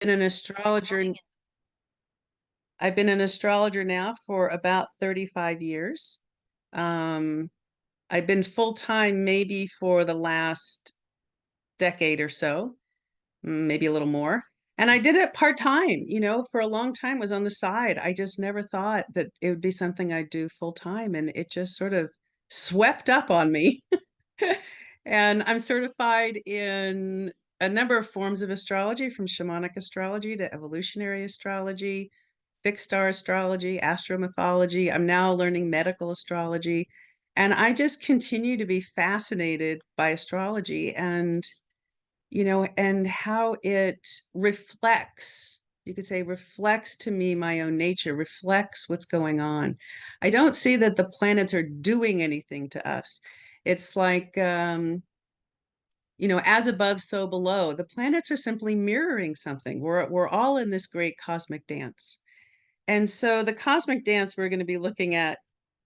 been an astrologer. I've been an astrologer now for about 35 years. Um, I've been full time maybe for the last decade or so, maybe a little more. And I did it part time, for a long time was on the side. I just never thought that it would be something I'd do full time. And it just sort of swept up on me. And I'm certified in a number of forms of astrology, from shamanic astrology to evolutionary astrology, fixed star astrology, astromythology. I'm now learning medical astrology. And I just continue to be fascinated by astrology and how it reflects, you could say, reflects to me my own nature, reflects what's going on. I don't see that the planets are doing anything to us. It's like, as above, so below. The planets are simply mirroring something. We're all in this great cosmic dance. And so the cosmic dance we're going to be looking at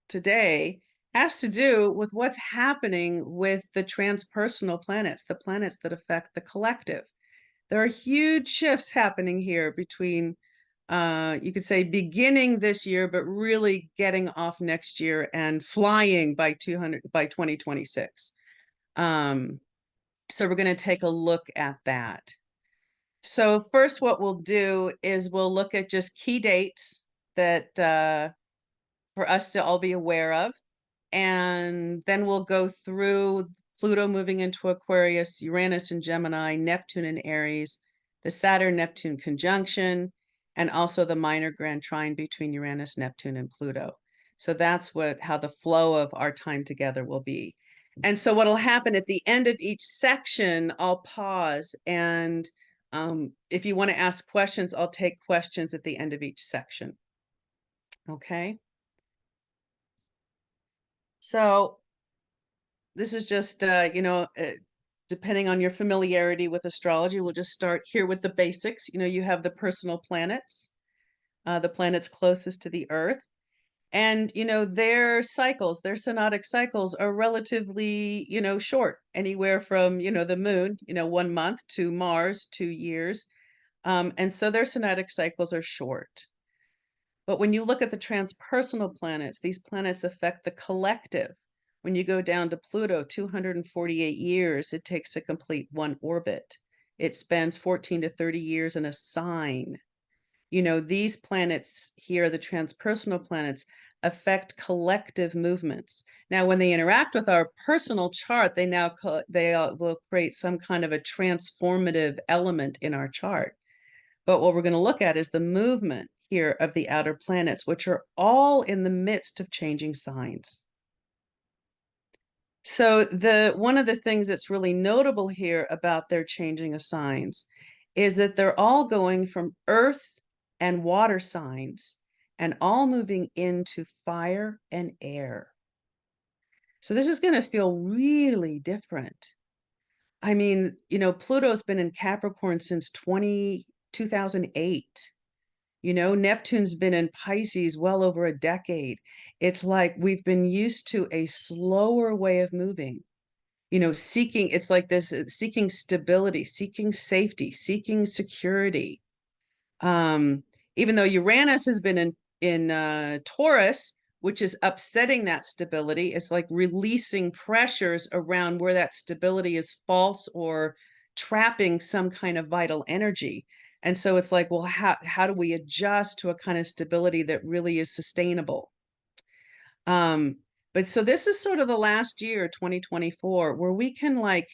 today has to do with what's happening with the transpersonal planets, the planets that affect the collective. There are huge shifts happening here between, you could say, beginning this year, but really getting off next year and flying by 2026. So we're going to take a look at that. So first, what we'll do is we'll look at just key dates that for us to all be aware of. And then we'll go through Pluto moving into Aquarius, Uranus and Gemini, Neptune and Aries, the Saturn-Neptune conjunction, and also the minor grand trine between Uranus, Neptune, and Pluto. So that's how the flow of our time together will be. And so what'll happen at the end of each section, I'll pause, and if you want to ask questions, I'll take questions at the end of each section. Okay. So this is just, depending on your familiarity with astrology, we'll just start here with the basics. You have the personal planets, the planets closest to the Earth. And, their cycles, their synodic cycles are relatively, short, anywhere from, the moon, 1 month, to Mars, 2 years. And so their synodic cycles are short. But when you look at the transpersonal planets, these planets affect the collective. When you go down to Pluto, 248 years it takes to complete one orbit. It spends 14 to 30 years in a sign. These planets here, the transpersonal planets, affect collective movements. Now, when they interact with our personal chart, they will create some kind of a transformative element in our chart. But what we're going to look at is the movement here of the outer planets, which are all in the midst of changing signs. So one of the things that's really notable here about their changing of signs is that they're all going from earth and water signs and all moving into fire and air. So this is going to feel really different. I mean, Pluto's been in Capricorn since 2008. Neptune's been in Pisces well over a decade. It's like we've been used to a slower way of moving, it's like this, seeking stability, seeking safety, seeking security. Even though Uranus has been in Taurus, which is upsetting that stability, it's like releasing pressures around where that stability is false or trapping some kind of vital energy. And so it's like, well, how do we adjust to a kind of stability that really is sustainable? But so this is sort of the last year, 2024, where we can like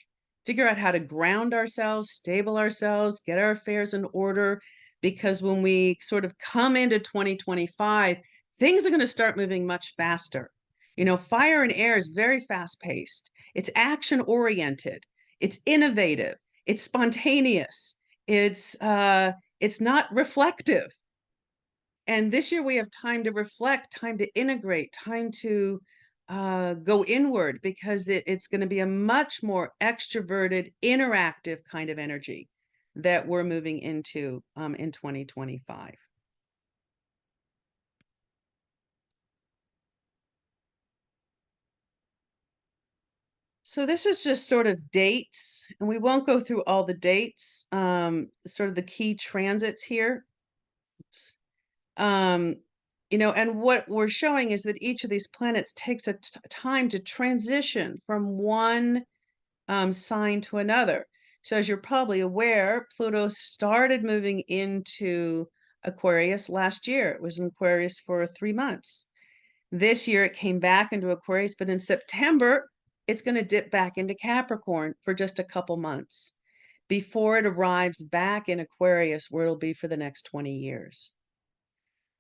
figure out how to ground ourselves, stable ourselves, get our affairs in order, because when we sort of come into 2025, things are going to start moving much faster. Fire and air is very fast paced. It's action oriented. It's innovative. It's spontaneous. It's not reflective. And this year we have time to reflect, time to integrate, time to go inward, because it's going to be a much more extroverted, interactive kind of energy that we're moving into in 2025. So this is just sort of dates, and we won't go through all the dates, sort of the key transits here. Oops. Um, and what we're showing is that each of these planets takes a time to transition from one sign to another. So as you're probably aware, Pluto started moving into Aquarius last year. It was in Aquarius for 3 months. This year it came back into Aquarius, but in September, it's going to dip back into Capricorn for just a couple months before it arrives back in Aquarius, where it'll be for the next 20 years.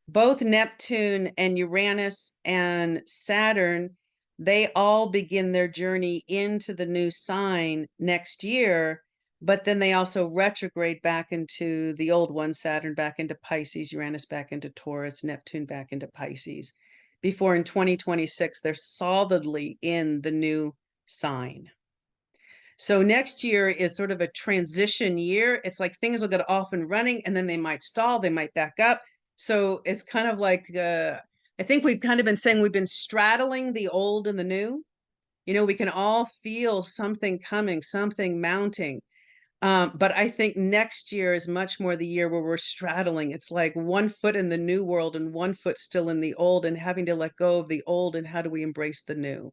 Both Neptune and Uranus and Saturn, they all begin their journey into the new sign next year, but then they also retrograde back into the old one, Saturn back into Pisces, Uranus back into Taurus, Neptune back into Pisces, before in 2026, they're solidly in the new sign. So next year is sort of a transition year. It's like things will get off and running, and then they might stall, they might back up. So it's kind of like, I think we've kind of been saying we've been straddling the old and the new. We can all feel something coming, something mounting. But I think next year is much more the year where we're straddling. It's like 1 foot in the new world and 1 foot still in the old, and having to let go of the old, and how do we embrace the new?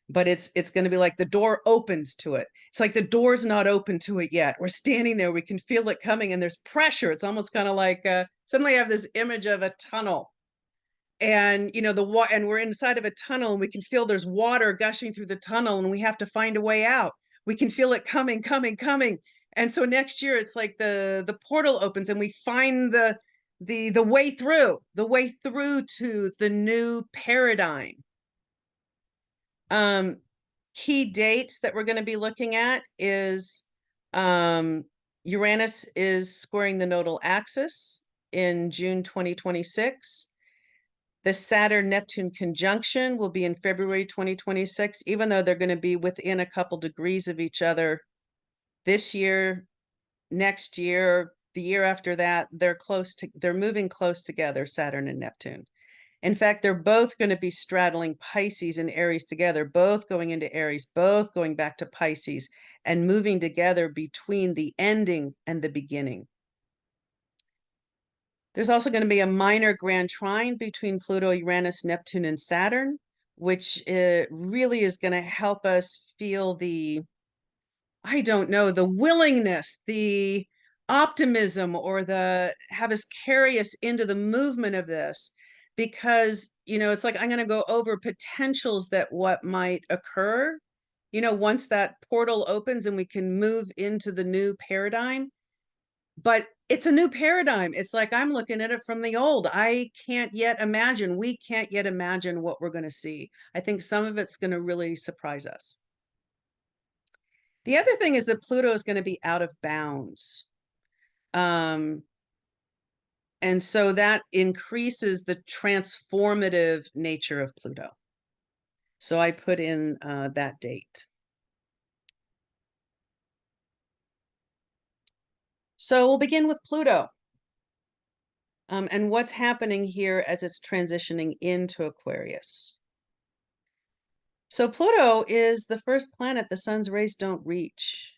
But it's going to be like the door opens to it. It's like the door's not open to it yet. We're standing there, we can feel it coming, and there's pressure. It's almost kind of like suddenly I have this image of a tunnel, and and we're inside of a tunnel, and we can feel there's water gushing through the tunnel, and we have to find a way out. We can feel it coming. And so next year it's like the portal opens, and we find the way through to the new paradigm. Key dates that we're going to be looking at is Uranus is squaring the nodal axis in June 2026. The Saturn-Neptune conjunction will be in February 2026, even though they're going to be within a couple degrees of each other this year, next year, the year after that. They're moving close together, Saturn and Neptune. In fact, they're both going to be straddling Pisces and Aries together, both going into Aries, both going back to Pisces, and moving together between the ending and the beginning. There's also going to be a minor grand trine between Pluto, Uranus, Neptune, and Saturn, which really is going to help us feel the willingness, the optimism, or have us carry us into the movement of this. Because, it's like I'm going to go over potentials that what might occur, once that portal opens and we can move into the new paradigm. But it's a new paradigm. It's like I'm looking at it from the old. We can't yet imagine what we're going to see. I think some of it's going to really surprise us. The other thing is that Pluto is going to be out of bounds. And so that increases the transformative nature of Pluto. So I put in that date. So we'll begin with Pluto and what's happening here as it's transitioning into Aquarius. So Pluto is the first planet the sun's rays don't reach.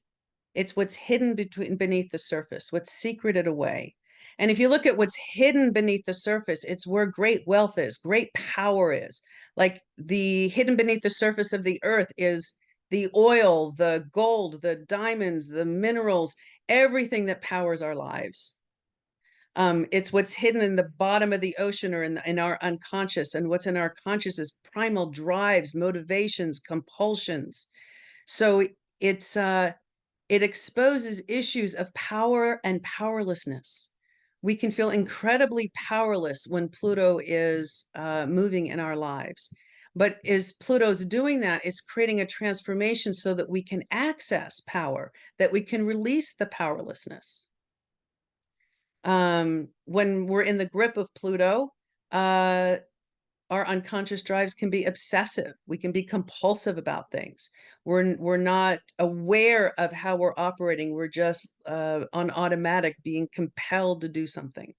It's what's hidden beneath the surface, what's secreted away. And if you look at what's hidden beneath the surface, it's where great wealth is, great power is. Like the hidden beneath the surface of the earth is the oil, the gold, the diamonds, the minerals, everything that powers our lives. It's what's hidden in the bottom of the ocean or in our unconscious. And what's in our conscious is primal drives, motivations, compulsions. So it exposes issues of power and powerlessness. We can feel incredibly powerless when Pluto is moving in our lives. But as Pluto's doing that, it's creating a transformation so that we can access power, that we can release the powerlessness. When we're in the grip of Pluto, our unconscious drives can be obsessive. We can be compulsive about things. We're not aware of how we're operating. We're just on automatic, being compelled to do something.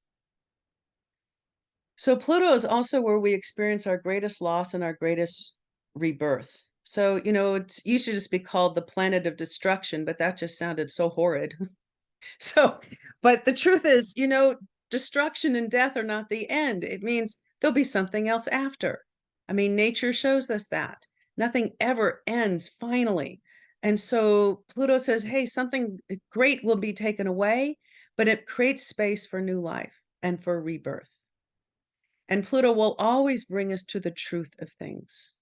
So Pluto is also where we experience our greatest loss and our greatest rebirth. So, it used to just be called the planet of destruction, but that just sounded so horrid. So, but the truth is, destruction and death are not the end. It means there'll be something else after. I mean, nature shows us that. Nothing ever ends finally. And so Pluto says, hey, something great will be taken away, but it creates space for new life and for rebirth. And Pluto will always bring us to the truth of things,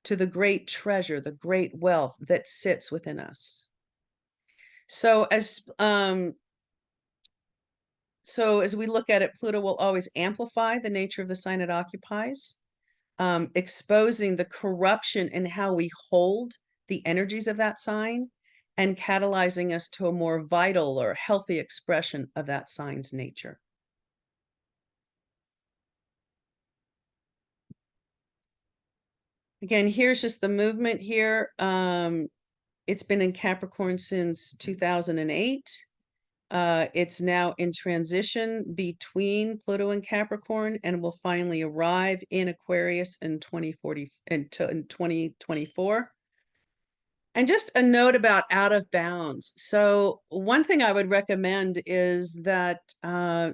to the great treasure, the great wealth that sits within us. So as we look at it, Pluto will always amplify the nature of the sign it occupies, exposing the corruption in how we hold the energies of that sign and catalyzing us to a more vital or healthy expression of that sign's nature. Again, here's just the movement here. It's been in Capricorn since 2008. It's now in transition between Pluto and Capricorn and will finally arrive in Aquarius in 2024. And just a note about out of bounds. So one thing I would recommend is that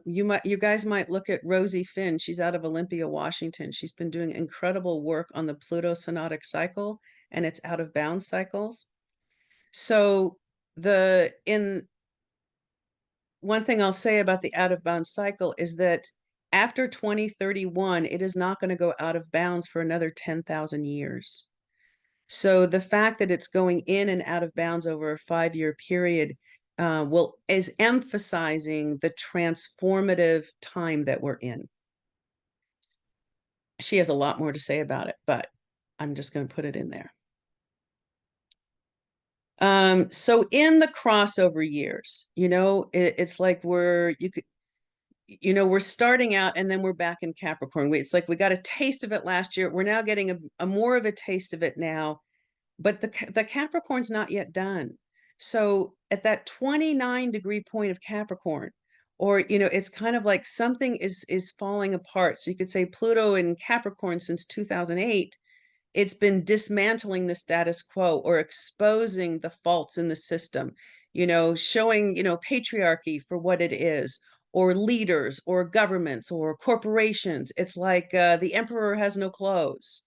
you guys might look at Rosie Finn. She's out of Olympia, Washington. She's been doing incredible work on the Pluto synodic cycle and its out of bounds cycles. So one thing I'll say about the out of bounds cycle is that after 2031, it is not going to go out of bounds for another 10,000 years. So the fact that it's going in and out of bounds over a 5-year period is emphasizing the transformative time that we're in. She has a lot more to say about it, but I'm just going to put it in there. So in the crossover years, it's like we're starting out and then we're back in Capricorn. It's like we got a taste of it last year. We're now getting a more of a taste of it now. But the Capricorn's not yet done. So at that 29-degree point of Capricorn, or it's kind of like something is falling apart. So you could say Pluto in Capricorn since 2008, it's been dismantling the status quo or exposing the faults in the system, showing, patriarchy for what it is, or leaders or governments or corporations. It's like the emperor has no clothes.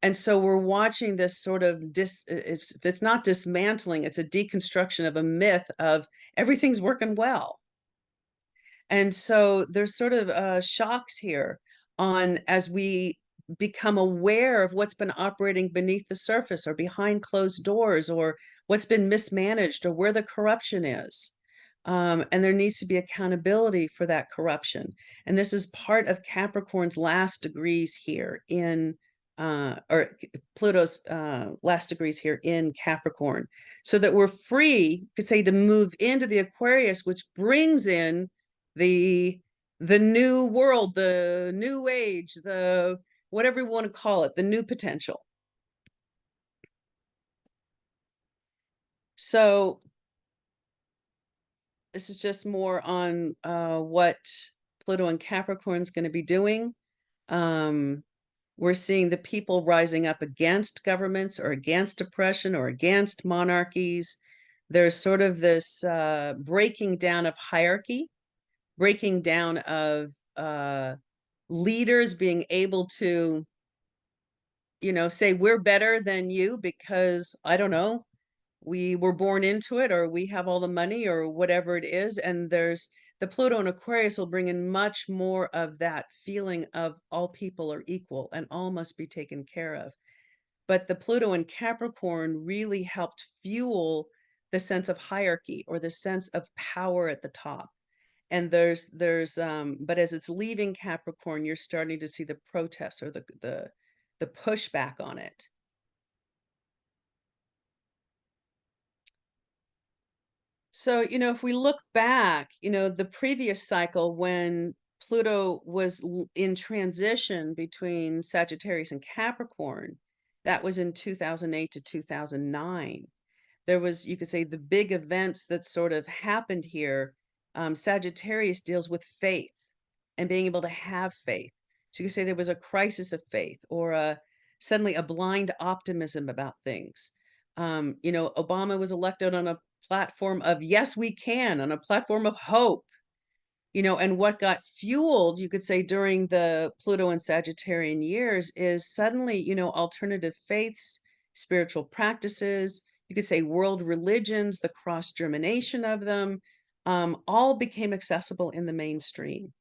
And so we're watching this sort of if it's not dismantling, it's a deconstruction of a myth of everything's working well. And so there's sort of shocks here on as we become aware of what's been operating beneath the surface or behind closed doors or what's been mismanaged or where the corruption is. And there needs to be accountability for that corruption. And this is part of Capricorn's last degrees here or Pluto's last degrees here in Capricorn, so that we're free, could say, to move into the Aquarius, which brings in the new world, the new age, the whatever you want to call it, the new potential. So this is just more on what Pluto and Capricorn is going to be doing. We're seeing the people rising up against governments or against oppression or against monarchies. There's sort of this breaking down of hierarchy, breaking down of leaders being able to, say we're better than you because, I don't know, we were born into it or we have all the money or whatever it is. And there's the Pluto and Aquarius will bring in much more of that feeling of all people are equal and all must be taken care of. But the Pluto and Capricorn really helped fuel the sense of hierarchy or the sense of power at the top. And but as it's leaving Capricorn, you're starting to see the protests or the pushback on it. So, if we look back, the previous cycle when Pluto was in transition between Sagittarius and Capricorn, that was in 2008 to 2009. There was, you could say, the big events that sort of happened here. Sagittarius deals with faith and being able to have faith. So you could say there was a crisis of faith or suddenly a blind optimism about things. Obama was elected on a platform of yes, we can, on a platform of hope. And what got fueled, you could say, during the Pluto and Sagittarian years is suddenly, alternative faiths, spiritual practices, you could say world religions, the cross germination of them, all became accessible in the mainstream.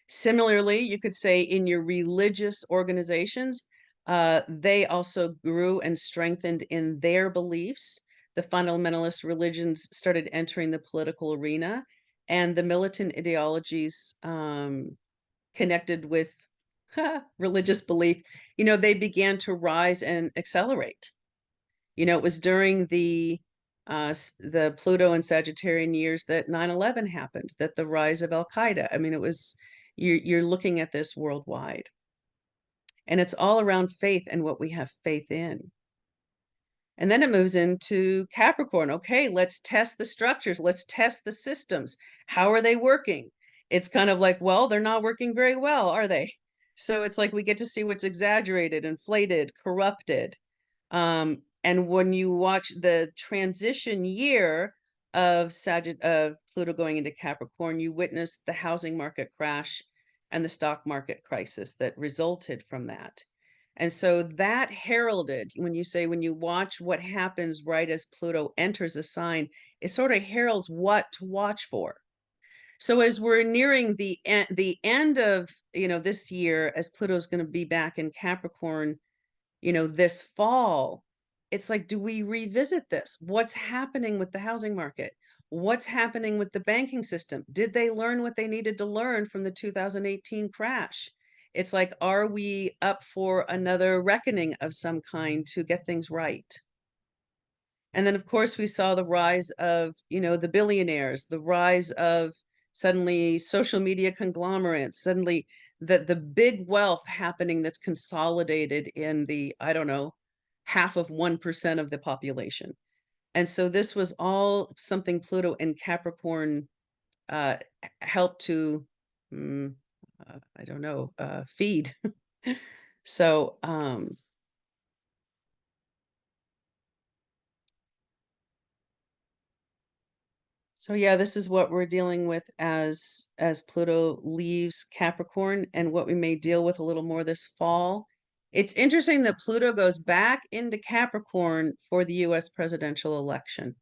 Similarly, you could say in your religious organizations, they also grew and strengthened in their beliefs. The fundamentalist religions started entering the political arena, and the militant ideologies connected with religious belief, they began to rise and accelerate. It was during the Pluto and Sagittarian years that 9/11 happened, that the rise of Al Qaeda. I mean, it was you're looking at this worldwide, and it's all around faith and what we have faith in. And then it moves into Capricorn. Okay, let's test the structures. Let's test the systems. How are they working? It's kind of like, well, they're not working very well, are they? So it's like we get to see what's exaggerated, inflated, corrupted. And when you watch the transition year of Pluto going into Capricorn, you witness the housing market crash and the stock market crisis that resulted from that. And so that heralded, when you watch what happens right as Pluto enters a sign, it sort of heralds what to watch for. So as we're nearing the end of, this year, as Pluto's going to be back in Capricorn, this fall, it's like, do we revisit this? What's happening with the housing market? What's happening with the banking system? Did they learn what they needed to learn from the 2018 crash? It's like, are we up for another reckoning of some kind to get things right? And then, of course, we saw the rise of, the billionaires, the rise of suddenly social media conglomerates, suddenly the big wealth happening that's consolidated in the, I don't know, half of 1% of the population. And so this was all something Pluto in Capricorn helped to, I don't know, feed. So, So yeah, this is what we're dealing with as Pluto leaves Capricorn, and what we may deal with a little more this fall. It's interesting that Pluto goes back into Capricorn for the US presidential election.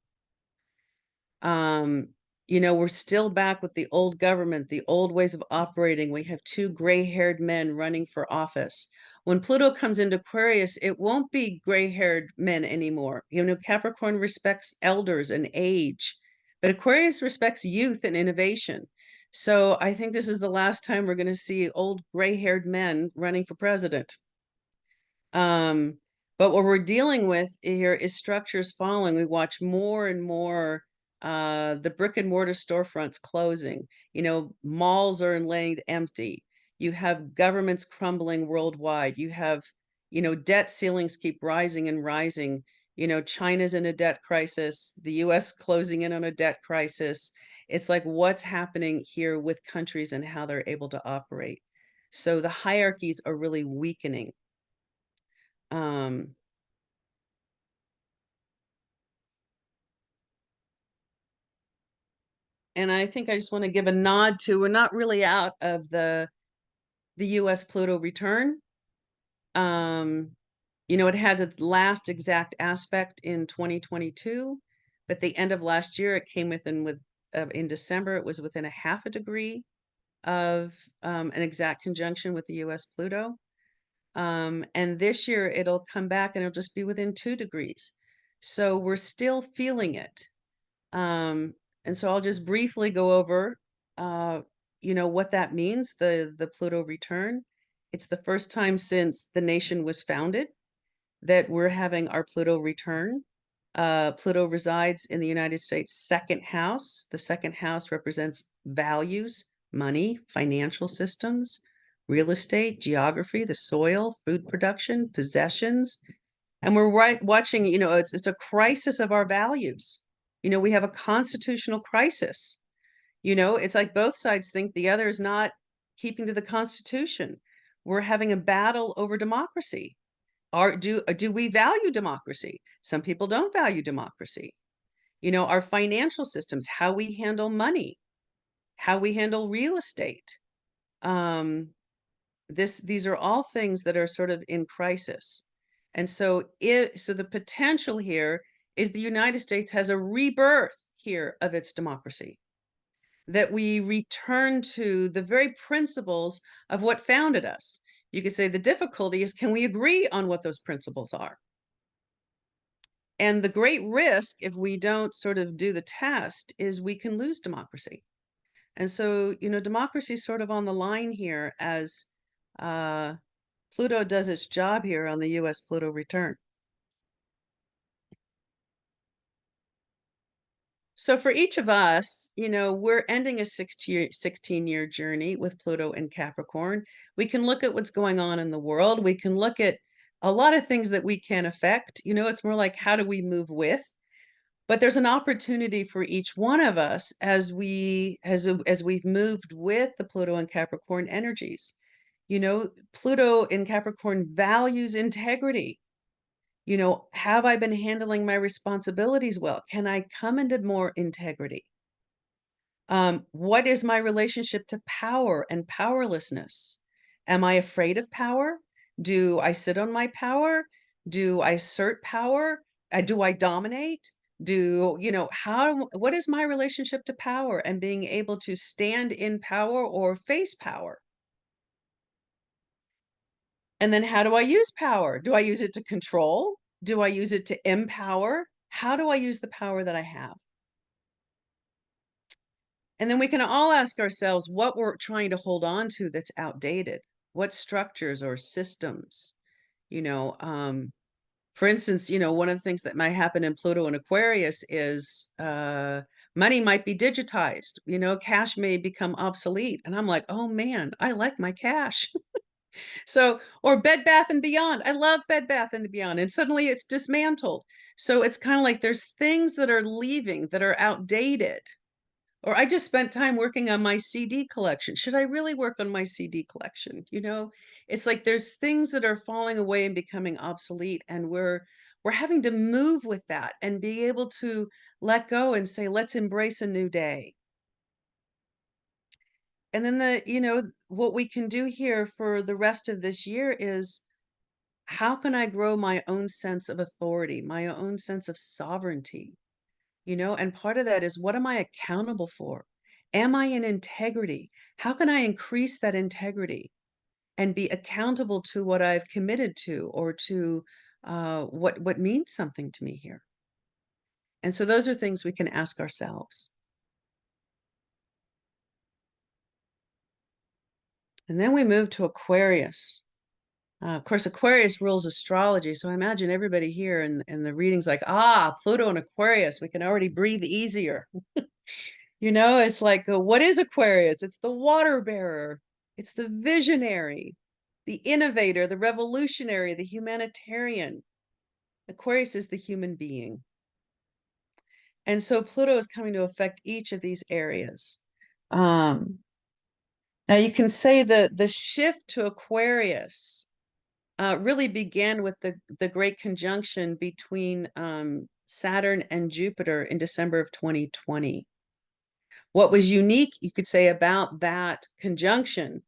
We're still back with the old government, the old ways of operating. We have two gray-haired men running for office. When Pluto comes into Aquarius, it won't be gray-haired men anymore. Capricorn respects elders and age, but Aquarius respects youth and innovation. So I think this is the last time we're going to see old gray-haired men running for president. But what we're dealing with here is structures falling. We watch more and more the brick and mortar storefronts closing. Malls are laid empty. You have governments crumbling worldwide. You have, debt ceilings keep rising and rising. China's in a debt crisis, the US closing in on a debt crisis. It's like, what's happening here with countries and how they're able to operate. So the hierarchies are really weakening. And I think I just want to give a nod to, we're not really out of the US Pluto return. It had its last exact aspect in 2022, but the end of last year, it came in December, it was within a half a degree of an exact conjunction with the US Pluto. And this year it'll come back and it'll just be within 2 degrees. So we're still feeling it. And so I'll just briefly go over, what that means, the Pluto return. It's the first time since the nation was founded that we're having our Pluto return. Pluto resides in the United States' second house. The second house represents values, money, financial systems, real estate, geography, the soil, food production, possessions. And we're watching, it's a crisis of our values. We have a constitutional crisis. It's like both sides think the other is not keeping to the Constitution. We're having a battle over democracy. Do we value democracy? Some people don't value democracy. You know, our financial systems, how we handle money, how we handle real estate. These are all things that are sort of in crisis. And so the potential here is the United States has a rebirth here of its democracy, that we return to the very principles of what founded us. You could say the difficulty is, can we agree on what those principles are? And the great risk, if we don't sort of do the test, is we can lose democracy. And so, you know, democracy is sort of on the line here as Pluto does its job here on the US Pluto return. So for each of us, you know, we're ending a 16-year journey with Pluto in Capricorn. We can look at what's going on in the world. We can look at a lot of things that we can affect. You know, it's more like, how do we move with? But there's an opportunity for each one of us as we've moved with the Pluto and Capricorn energies. You know, Pluto in Capricorn values integrity. You know, have I been handling my responsibilities well? Can I come into more integrity? What is my relationship to power and powerlessness? Am I afraid of power? Do I sit on my power? Do I assert power? Do I dominate? You know, what is my relationship to power and being able to stand in power or face power? And then how do I use power? Do I use it to control? Do I use it to empower? How do I use the power that I have? And then we can all ask ourselves what we're trying to hold on to that's outdated. What structures or systems, you know, for instance, you know, one of the things that might happen in Pluto and Aquarius is money might be digitized, you know, cash may become obsolete. And I'm like, oh man, I like my cash. So, or Bed Bath and Beyond. I love Bed Bath and Beyond. And suddenly it's dismantled. So it's kind of like there's things that are leaving that are outdated. Or I just spent time working on my CD collection. Should I really work on my CD collection? You know, it's like there's things that are falling away and becoming obsolete, and we're having to move with that and be able to let go and say, let's embrace a new day. And then you know, what we can do here for the rest of this year is, how can I grow my own sense of authority, my own sense of sovereignty? You know, and part of that is, what am I accountable for? Am I in integrity? How can I increase that integrity and be accountable to what I've committed to, or to what means something to me here? And so those are things we can ask ourselves. And then we move to Aquarius. Of course, Aquarius rules astrology. So I imagine everybody here in the readings like, Pluto and Aquarius, we can already breathe easier. You know, it's like, what is Aquarius? It's the water bearer. It's the visionary, the innovator, the revolutionary, the humanitarian. Aquarius is the human being. And so Pluto is coming to affect each of these areas. Now you can say that the shift to Aquarius really began with the great conjunction between Saturn and Jupiter in December of 2020. What was unique, you could say, about that conjunction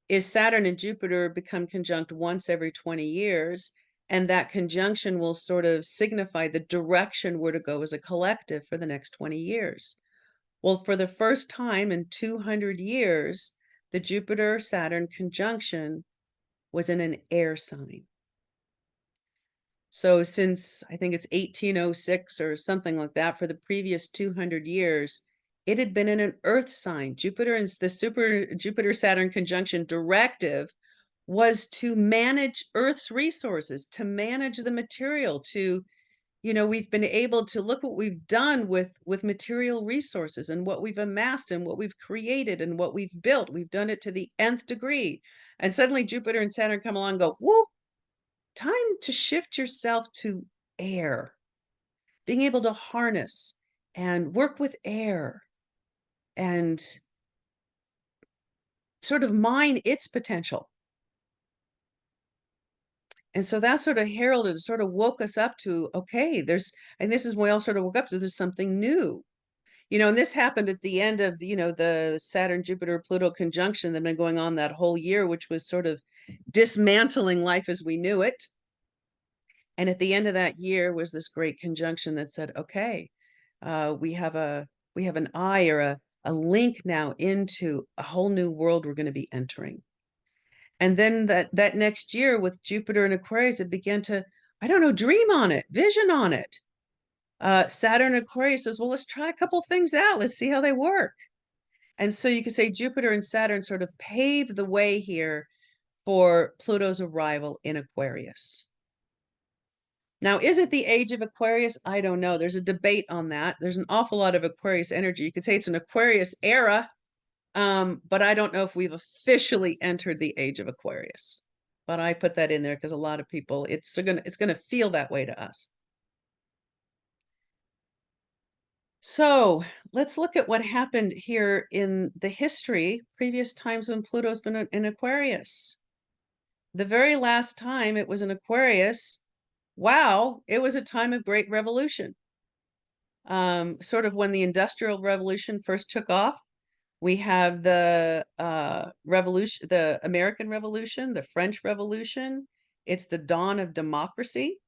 is Saturn and Jupiter become conjunct once every 20 years, and that conjunction will sort of signify the direction we're to go as a collective for the next 20 years. Well, for the first time in 200 years, the Jupiter-Saturn conjunction was in an air sign. So since I think it's 1806 or something like that, for the previous 200 years, it had been in an earth sign. Jupiter and the Jupiter-Saturn conjunction directive was to manage Earth's resources, to manage the material, to, you know, we've been able to look what we've done with material resources and what we've amassed and what we've created and what we've built. We've done it to the nth degree. And suddenly Jupiter and Saturn come along and go, whoa, time to shift yourself to air, being able to harness and work with air and sort of mine its potential. And so that sort of heralded, sort of woke us up to, okay, and this is when we all sort of woke up to, there's something new. And this happened at the end of, the Saturn, Jupiter, Pluto conjunction that had been going on that whole year, which was sort of dismantling life as we knew it. And at the end of that year was this great conjunction that said, okay, we have an eye or a link now into a whole new world we're going to be entering. And then that next year with Jupiter and Aquarius, it began to, I don't know, dream on it, vision on it. Saturn Aquarius says, well, let's try a couple things out. Let's see how they work. And so you could say Jupiter and Saturn sort of paved the way here for Pluto's arrival in Aquarius. Now, is it the age of Aquarius? I don't know. There's a debate on that. There's an awful lot of Aquarius energy. You could say it's an Aquarius era, but I don't know if we've officially entered the age of Aquarius. But I put that in there because a lot of people, it's gonna feel that way to us. So let's look at what happened here in the history, previous times when Pluto's been in Aquarius. The very last time it was in Aquarius, wow, it was a time of great revolution. Sort of when the Industrial Revolution first took off, we have the revolution, the American Revolution, the French Revolution. It's the dawn of democracy.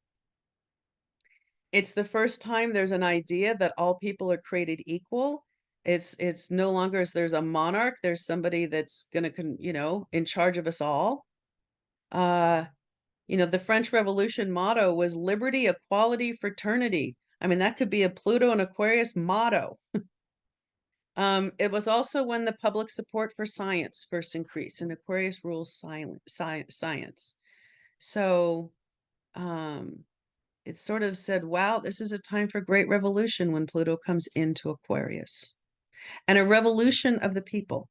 It's the first time there's an idea that all people are created equal. It's no longer as there's a monarch, there's somebody that's going to, in charge of us all. The French Revolution motto was liberty, equality, fraternity. I mean, that could be a Pluto and Aquarius motto. It was also when the public support for science first increased, and Aquarius rules science. So, it sort of said, wow, this is a time for great revolution when Pluto comes into Aquarius, and a revolution of the people.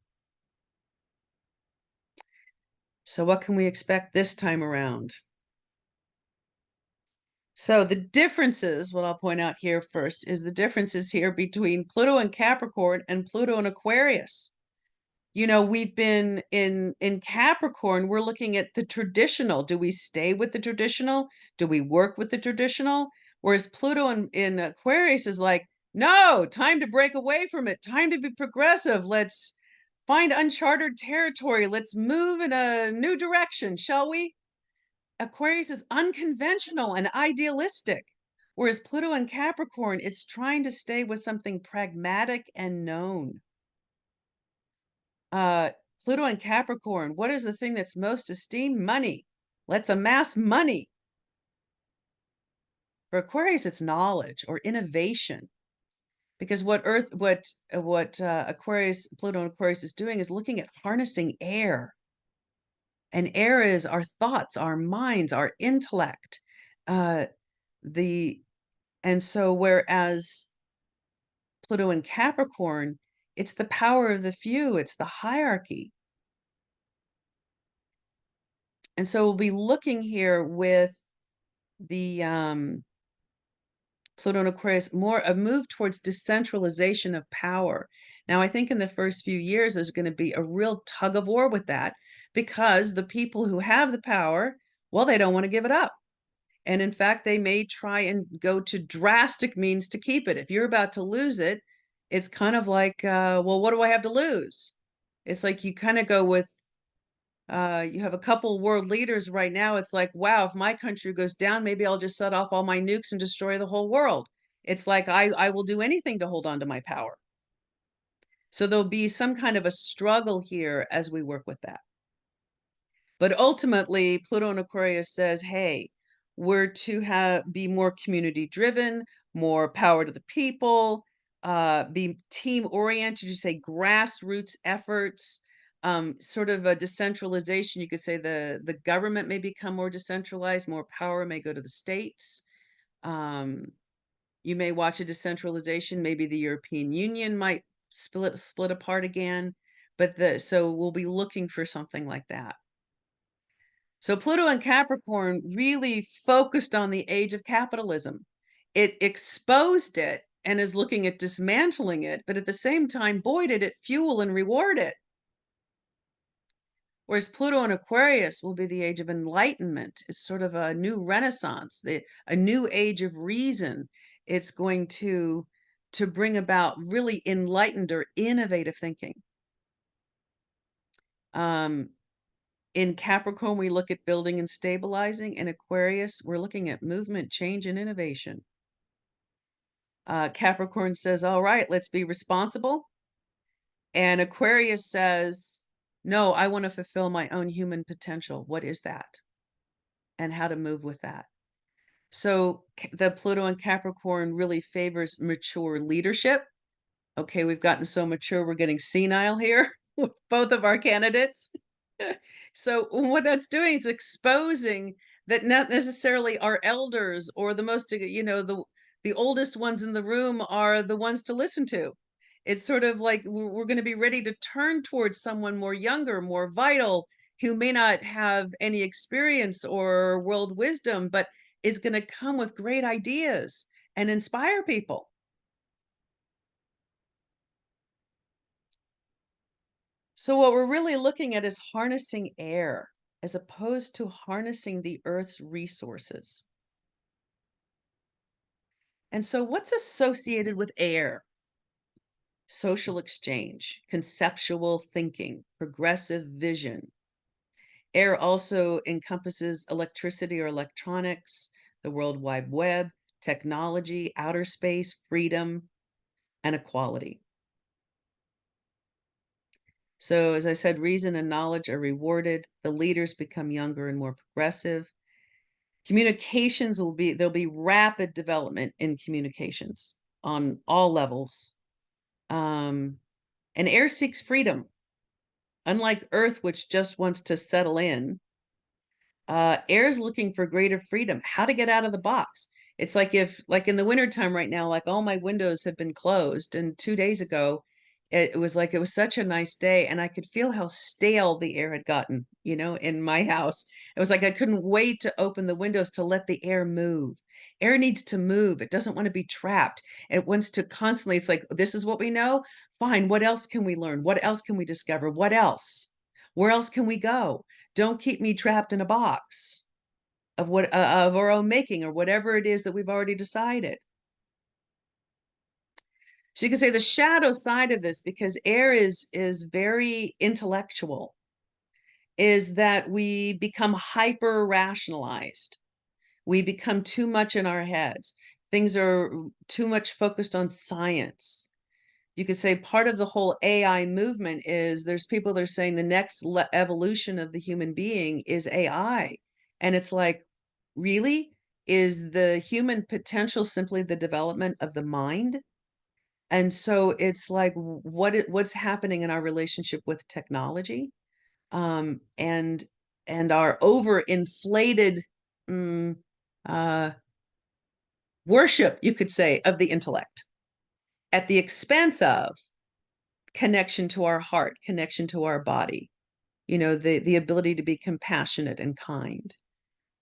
So what can we expect this time around? So the differences, what I'll point out here first, is the differences here between Pluto and Capricorn and Pluto and Aquarius. We've been in Capricorn, we're looking at the traditional. Do we stay with the traditional? Do we work with the traditional? Whereas Pluto in Aquarius is like, no, time to break away from it. Time to be progressive. Let's find uncharted territory. Let's move in a new direction, shall we? Aquarius is unconventional and idealistic. Whereas Pluto in Capricorn, it's trying to stay with something pragmatic and known. Pluto and Capricorn, what is the thing that's most esteemed? Money. Let's amass money. For Aquarius, it's knowledge or innovation. Because what Aquarius, Pluto and Aquarius is doing is looking at harnessing air. And air is our thoughts, our minds, our intellect. And so whereas Pluto and Capricorn, it's the power of the few, it's the hierarchy. And so we'll be looking here with the Pluto and Aquarius, more a move towards decentralization of power. Now, I think in the first few years, there's going to be a real tug of war with that, because the people who have the power, well, they don't want to give it up. And in fact, they may try and go to drastic means to keep it. If you're about to lose it, it's kind of like, well, what do I have to lose? It's like you kind of go with, you have a couple world leaders right now. It's like, wow, if my country goes down, maybe I'll just set off all my nukes and destroy the whole world. It's like, I will do anything to hold on to my power. So there'll be some kind of a struggle here as we work with that. But ultimately, Pluto and Aquarius says, hey, we're to be more community driven, more power to the people, be team oriented, you say grassroots efforts, sort of a decentralization. You could say the government may become more decentralized, more power may go to the states. You may watch a decentralization, maybe the European Union might split apart again, but so we'll be looking for something like that. So Pluto and Capricorn really focused on the age of capitalism. It exposed it and is looking at dismantling it, but at the same time, boy, did it fuel and reward it. Whereas Pluto in Aquarius will be the age of enlightenment. It's sort of a new renaissance, a new age of reason. It's going to bring about really enlightened or innovative thinking. In Capricorn, we look at building and stabilizing. In Aquarius, we're looking at movement, change, and innovation. Capricorn says, all right, let's be responsible. And Aquarius says, no, I want to fulfill my own human potential. What is that? And how to move with that. So the Pluto in Capricorn really favors mature leadership. Okay, we've gotten so mature, we're getting senile here with both of our candidates. So what that's doing is exposing that not necessarily our elders or the most, the oldest ones in the room are the ones to listen to. It's sort of like we're going to be ready to turn towards someone more younger, more vital, who may not have any experience or world wisdom, but is going to come with great ideas and inspire people. So what we're really looking at is harnessing air as opposed to harnessing the Earth's resources. And so what's associated with air? Social exchange, conceptual thinking, progressive vision. Air also encompasses electricity or electronics, the World Wide Web, technology, outer space, freedom, and equality. So as I said, reason and knowledge are rewarded. The leaders become younger and more progressive. Communications there'll be rapid development in communications on all levels. And air seeks freedom. Unlike Earth, which just wants to settle in, air is looking for greater freedom, how to get out of the box. It's like like in the wintertime right now, like all my windows have been closed. And 2 days ago, it was such a nice day. And I could feel how stale the air had gotten, in my house. It was like I couldn't wait to open the windows to let the air move. Air needs to move. It doesn't want to be trapped. It wants to constantly, it's like, this is what we know. Fine. What else can we learn? What else can we discover? What else? Where else can we go? Don't keep me trapped in a box of of our own making or whatever it is that we've already decided. So you can say the shadow side of this, because air is very intellectual, is that we become hyper rationalized. We become too much in our heads. Things are too much focused on science. You could say part of the whole AI movement is there's people that are saying the next evolution of the human being is AI. And it's like, really? Is the human potential simply the development of the mind? And so it's like, what's happening in our relationship with technology, and our overinflated worship, you could say, of the intellect at the expense of connection to our heart, connection to our body, the ability to be compassionate and kind,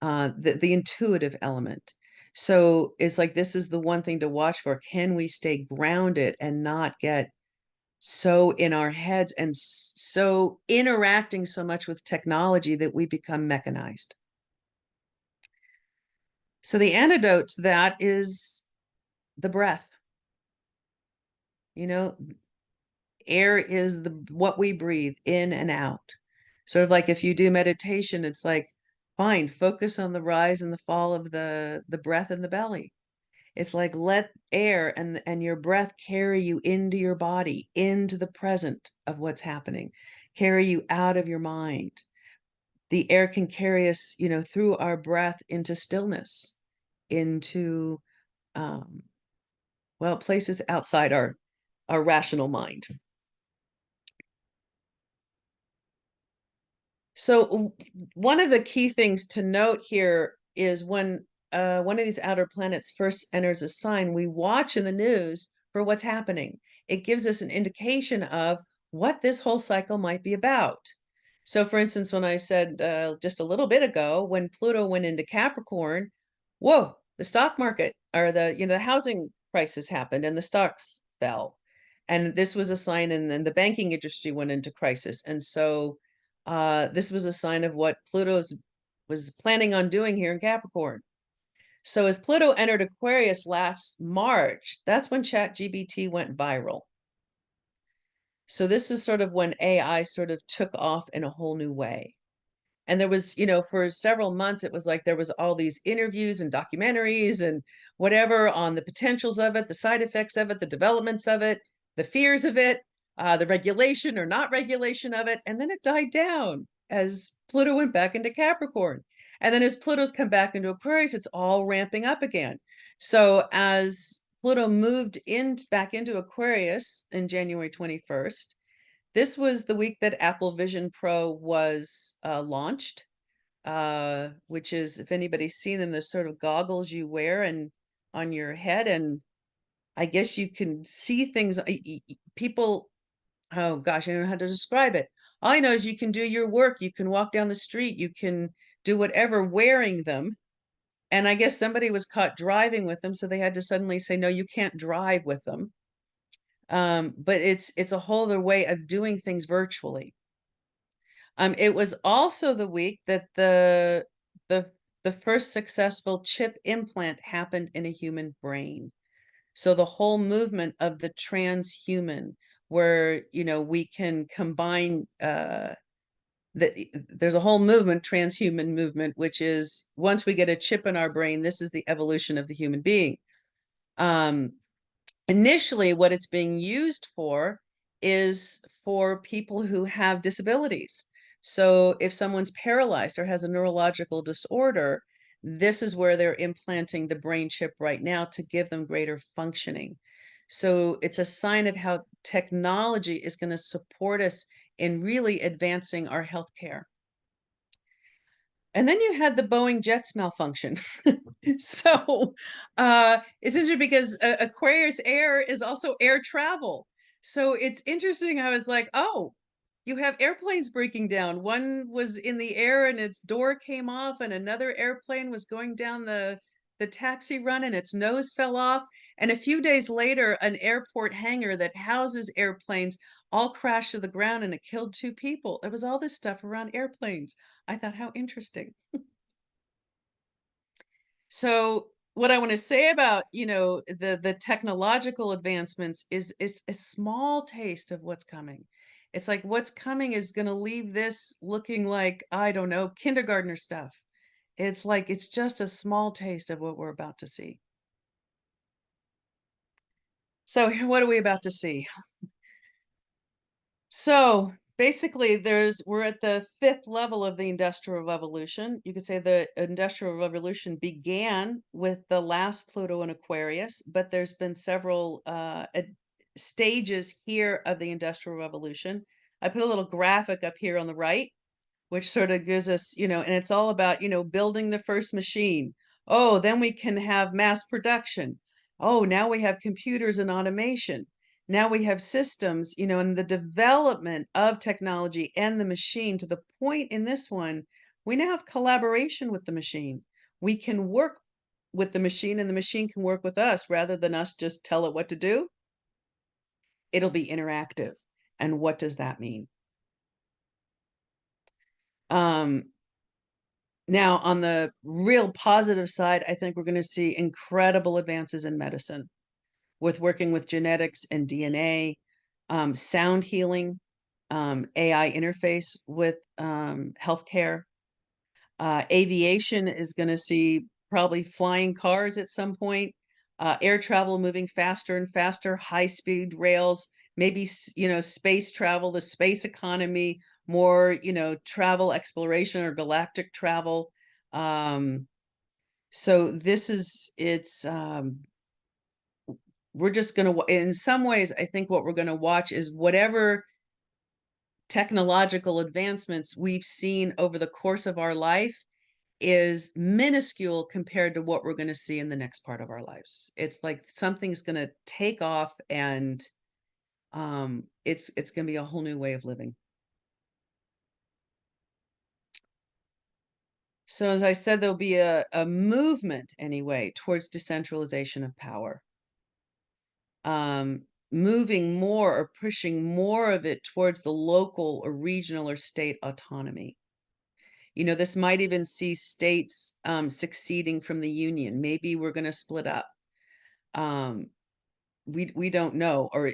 the intuitive element. So it's like, this is the one thing to watch for. Can we stay grounded and not get so in our heads and so interacting so much with technology that we become mechanized? So the antidote to that is the breath. Air is what we breathe in and out. Sort of like if you do meditation, it's like, fine, focus on the rise and the fall of the breath in the belly. It's like, let air and your breath carry you into your body, into the present of what's happening, carry you out of your mind. The air can carry us, through our breath into stillness, into places outside our rational mind. So one of the key things to note here is when one of these outer planets first enters a sign, we watch in the news for what's happening. It gives us an indication of what this whole cycle might be about. So for instance, when I said just a little bit ago, when Pluto went into Capricorn, whoa, the stock market or the housing crisis happened and the stocks fell. And this was a sign, and then the banking industry went into crisis. And so This was a sign of what Pluto was planning on doing here in Capricorn. So as Pluto entered Aquarius last March, that's when ChatGPT went viral. So this is sort of when AI sort of took off in a whole new way. And there was, for several months, it was like there was all these interviews and documentaries and whatever on the potentials of it, the side effects of it, the developments of it, the fears of it, the regulation or not regulation of it. And then it died down as Pluto went back into Capricorn. And then as Pluto's come back into Aquarius, it's all ramping up again. So as Pluto moved back into Aquarius in January 21st, this was the week that Apple Vision Pro was launched, which is, if anybody's seen them, the sort of goggles you wear and on your head, and I guess you can see things. People, oh gosh, I don't know how to describe it. All I know is you can do your work, you can walk down the street, you can do whatever wearing them. And I guess somebody was caught driving with them, so they had to suddenly say, no, you can't drive with them. But it's a whole other way of doing things virtually. It was also the week that the the first successful chip implant happened in a human brain. So the whole movement of the transhuman, where we can combine there's a whole movement, transhuman movement, which is once we get a chip in our brain, this is the evolution of the human being. Initially, what it's being used for is for people who have disabilities. So if someone's paralyzed or has a neurological disorder, this is where they're implanting the brain chip right now to give them greater functioning. So it's a sign of how technology is going to support us in really advancing our healthcare. And then you had the Boeing jets malfunction. So it's interesting because Aquarius air is also air travel. So it's interesting. I was like, oh, you have airplanes breaking down. One was in the air and its door came off, and another airplane was going down the taxi run and its nose fell off. And a few days later, an airport hangar that houses airplanes all crashed to the ground and it killed 2 people. There was all this stuff around airplanes. I thought, how interesting. So what I want to say about, the technological advancements is it's a small taste of what's coming. It's like what's coming is going to leave this looking like, I don't know, kindergartner stuff. It's like it's just a small taste of what we're about to see. So what are we about to see? So basically we're at the 5th level of the Industrial Revolution. You could say the Industrial Revolution began with the last Pluto in Aquarius, but there's been several stages here of the Industrial Revolution. I put a little graphic up here on the right, which sort of gives us, and it's all about, building the first machine. Oh, then we can have mass production. Oh, now we have computers and automation. Now we have systems, and the development of technology and the machine to the point in this one, we now have collaboration with the machine. We can work with the machine and the machine can work with us rather than us just tell it what to do. It'll be interactive. And what does that mean? Now, on the real positive side, I think we're going to see incredible advances in medicine with working with genetics and DNA, sound healing, AI interface with healthcare. Aviation is going to see probably flying cars at some point, air travel moving faster and faster, high-speed rails, maybe, space travel, the space economy, more, travel exploration or galactic travel. So we're just going to, in some ways, I think what we're going to watch is whatever technological advancements we've seen over the course of our life is minuscule compared to what we're going to see in the next part of our lives. It's like something's going to take off and it's going to be a whole new way of living. So as I said, there'll be a movement anyway towards decentralization of power. moving more or pushing more of it towards the local or regional or state autonomy. This might even see states succeeding from the union. Maybe we're going to split up. We don't know, or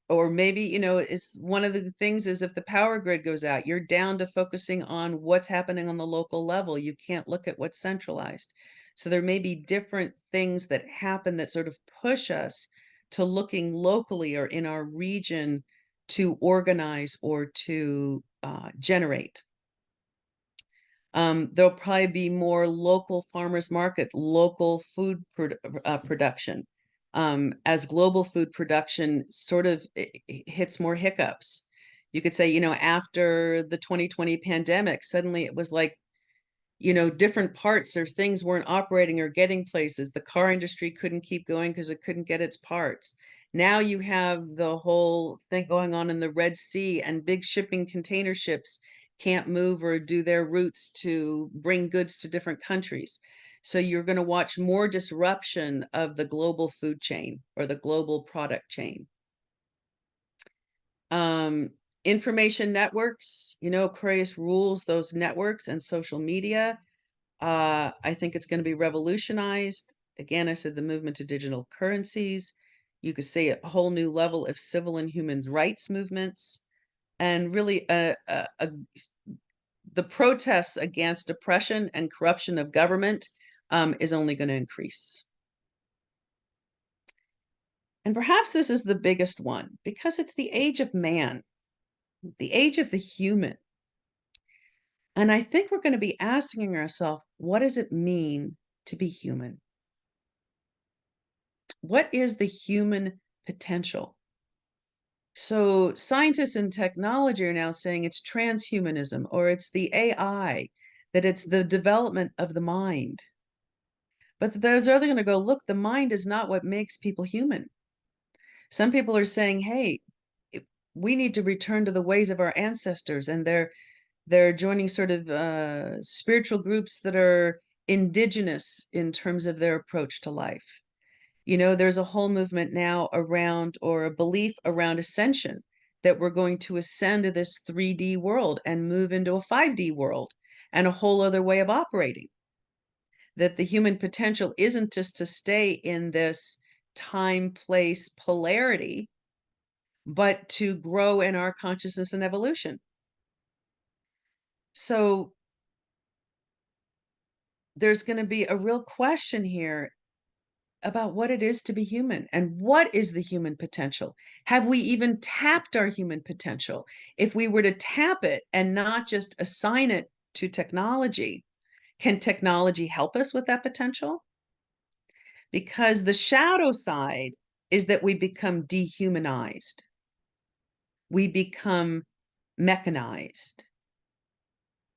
or maybe, it's one of the things is if the power grid goes out, you're down to focusing on what's happening on the local level. You can't look at what's centralized. So there may be different things that happen that sort of push us to looking locally or in our region to organize or to generate. There'll probably be more local farmers market, local food production, as global food production sort of hits more hiccups. You could say, after the 2020 pandemic, suddenly it was like, different parts or things weren't operating or getting places. The car industry couldn't keep going because it couldn't get its parts. Now you have the whole thing going on in the Red Sea, and big shipping container ships can't move or do their routes to bring goods to different countries. So you're going to watch more disruption of the global food chain or the global product chain. Information networks, Aquarius rules those networks and social media. I think it's going to be revolutionized. Again, I said the movement to digital currencies. You could say a whole new level of civil and human rights movements, and really the protests against oppression and corruption of government is only going to increase. And perhaps this is the biggest one because it's the age of man, the age of the human. And I think we're going to be asking ourselves, what does it mean to be human? What is the human potential? So scientists and technology are now saying it's transhumanism, or it's the AI, that it's the development of the mind. But there's other going to go, look, the mind is not what makes people human. Some people are saying, hey, we need to return to the ways of our ancestors, and they're joining sort of spiritual groups that are indigenous in terms of their approach to life. There's a whole movement now around, or a belief around ascension, that we're going to ascend to this 3D world and move into a 5D world and a whole other way of operating. That the human potential isn't just to stay in this time, place, polarity, but to grow in our consciousness and evolution. So there's going to be a real question here about what it is to be human, and what is the human potential. Have we even tapped our human potential? If we were to tap it and not just assign it to technology, can technology help us with that potential? Because the shadow side is that we become dehumanized. We become mechanized,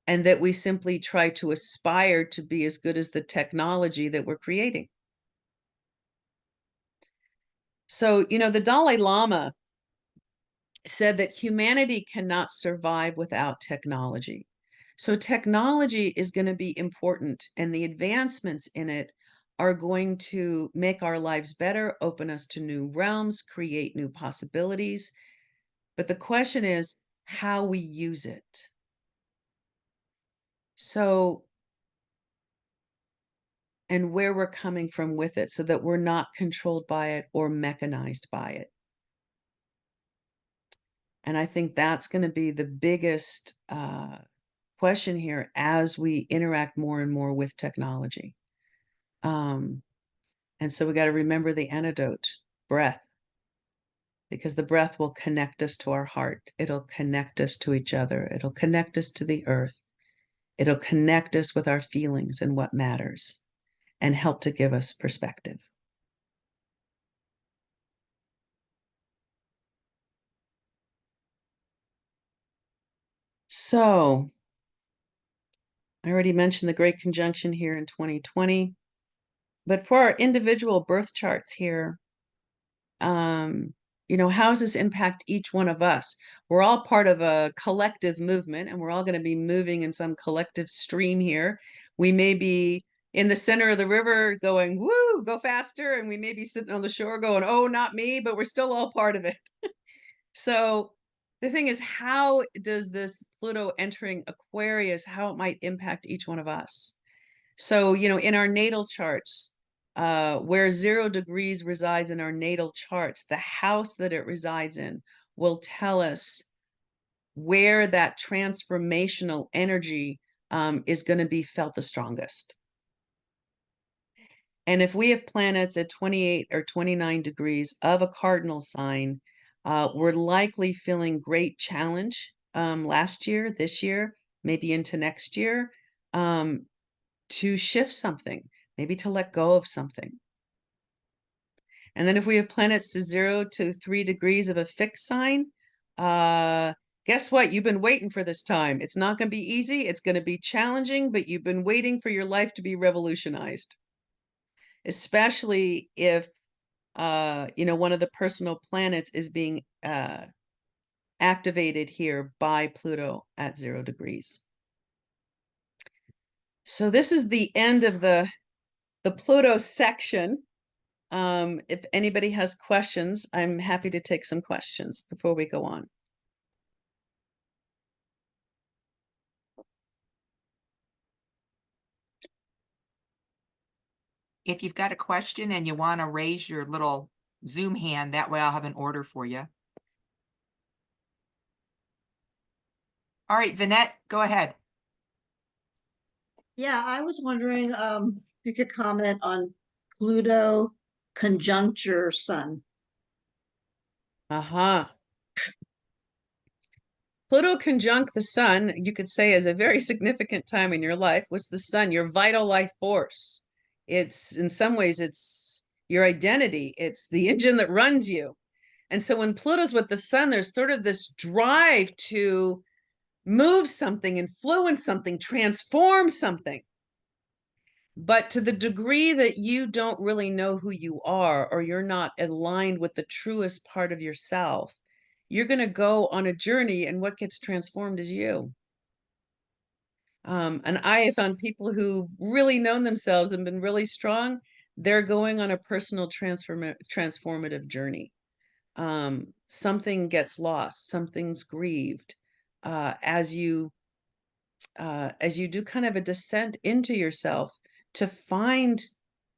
and that we simply try to aspire to be as good as the technology that we're creating. So, the Dalai Lama said that humanity cannot survive without technology. So technology is going to be important, and the advancements in it are going to make our lives better, open us to new realms, create new possibilities. But the question is how we use it. So, and where we're coming from with it, so that we're not controlled by it or mechanized by it. And I think that's going to be the biggest question here as we interact more and more with technology. And so we got to remember the antidote, breath, because the breath will connect us to our heart. It'll connect us to each other. It'll connect us to the earth. It'll connect us with our feelings and what matters, and help to give us perspective. So I already mentioned the Great Conjunction here in 2020, but for our individual birth charts here, how does this impact each one of us? We're all part of a collective movement, and we're all going to be moving in some collective stream here. We may be in the center of the river going, woo, go faster. And we may be sitting on the shore going, oh, not me, but we're still all part of it. So the thing is, how does this Pluto entering Aquarius, how it might impact each one of us? So, in our natal charts, where 0 degrees resides in our natal charts, the house that it resides in will tell us where that transformational energy is going to be felt the strongest. And if we have planets at 28 or 29 degrees of a cardinal sign, we're likely feeling great challenge last year, this year, maybe into next year, to shift something, maybe to let go of something. And then if we have planets to 0 to 3 degrees of a fixed sign, guess what? You've been waiting for this time. It's not going to be easy. It's going to be challenging, but you've been waiting for your life to be revolutionized. Especially if, one of the personal planets is being activated here by Pluto at 0 degrees. So this is the end of the Pluto section. If anybody has questions, I'm happy to take some questions before we go on. If you've got a question and you want to raise your little Zoom hand, that way I'll have an order for you. All right, Vinette, go ahead. Yeah, I was wondering if you could comment on Pluto conjuncture Sun. Pluto conjunct the Sun, you could say, is a very significant time in your life. What's the Sun? Your vital life force. It's, in some ways, it's your identity. It's the engine that runs you. And so when Pluto's with the Sun, there's sort of this drive to move something, influence something, transform something. But to the degree that you don't really know who you are, or you're not aligned with the truest part of yourself, you're going to go on a journey, and what gets transformed is you. And I have found people who've really known themselves and been really strong, they're going on a personal transformative journey. Something gets lost, something's grieved, as you do kind of a descent into yourself to find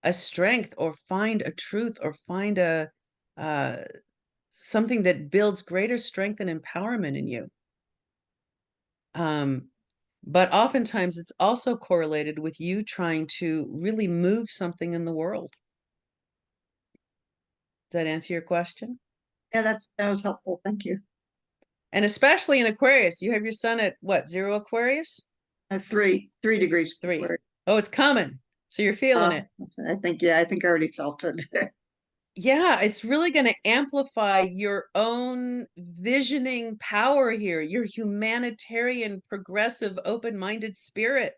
a strength or find a truth or find a something that builds greater strength and empowerment in you. But oftentimes it's also correlated with you trying to really move something in the world. Does that answer your question? Yeah, that was helpful. Thank you. And especially in Aquarius, you have your Sun at what, 0 Aquarius? 3 degrees. 3. Oh, it's coming. So you're feeling it. I think I already felt it. Yeah, it's really going to amplify your own visioning power here, your humanitarian, progressive, open-minded spirit.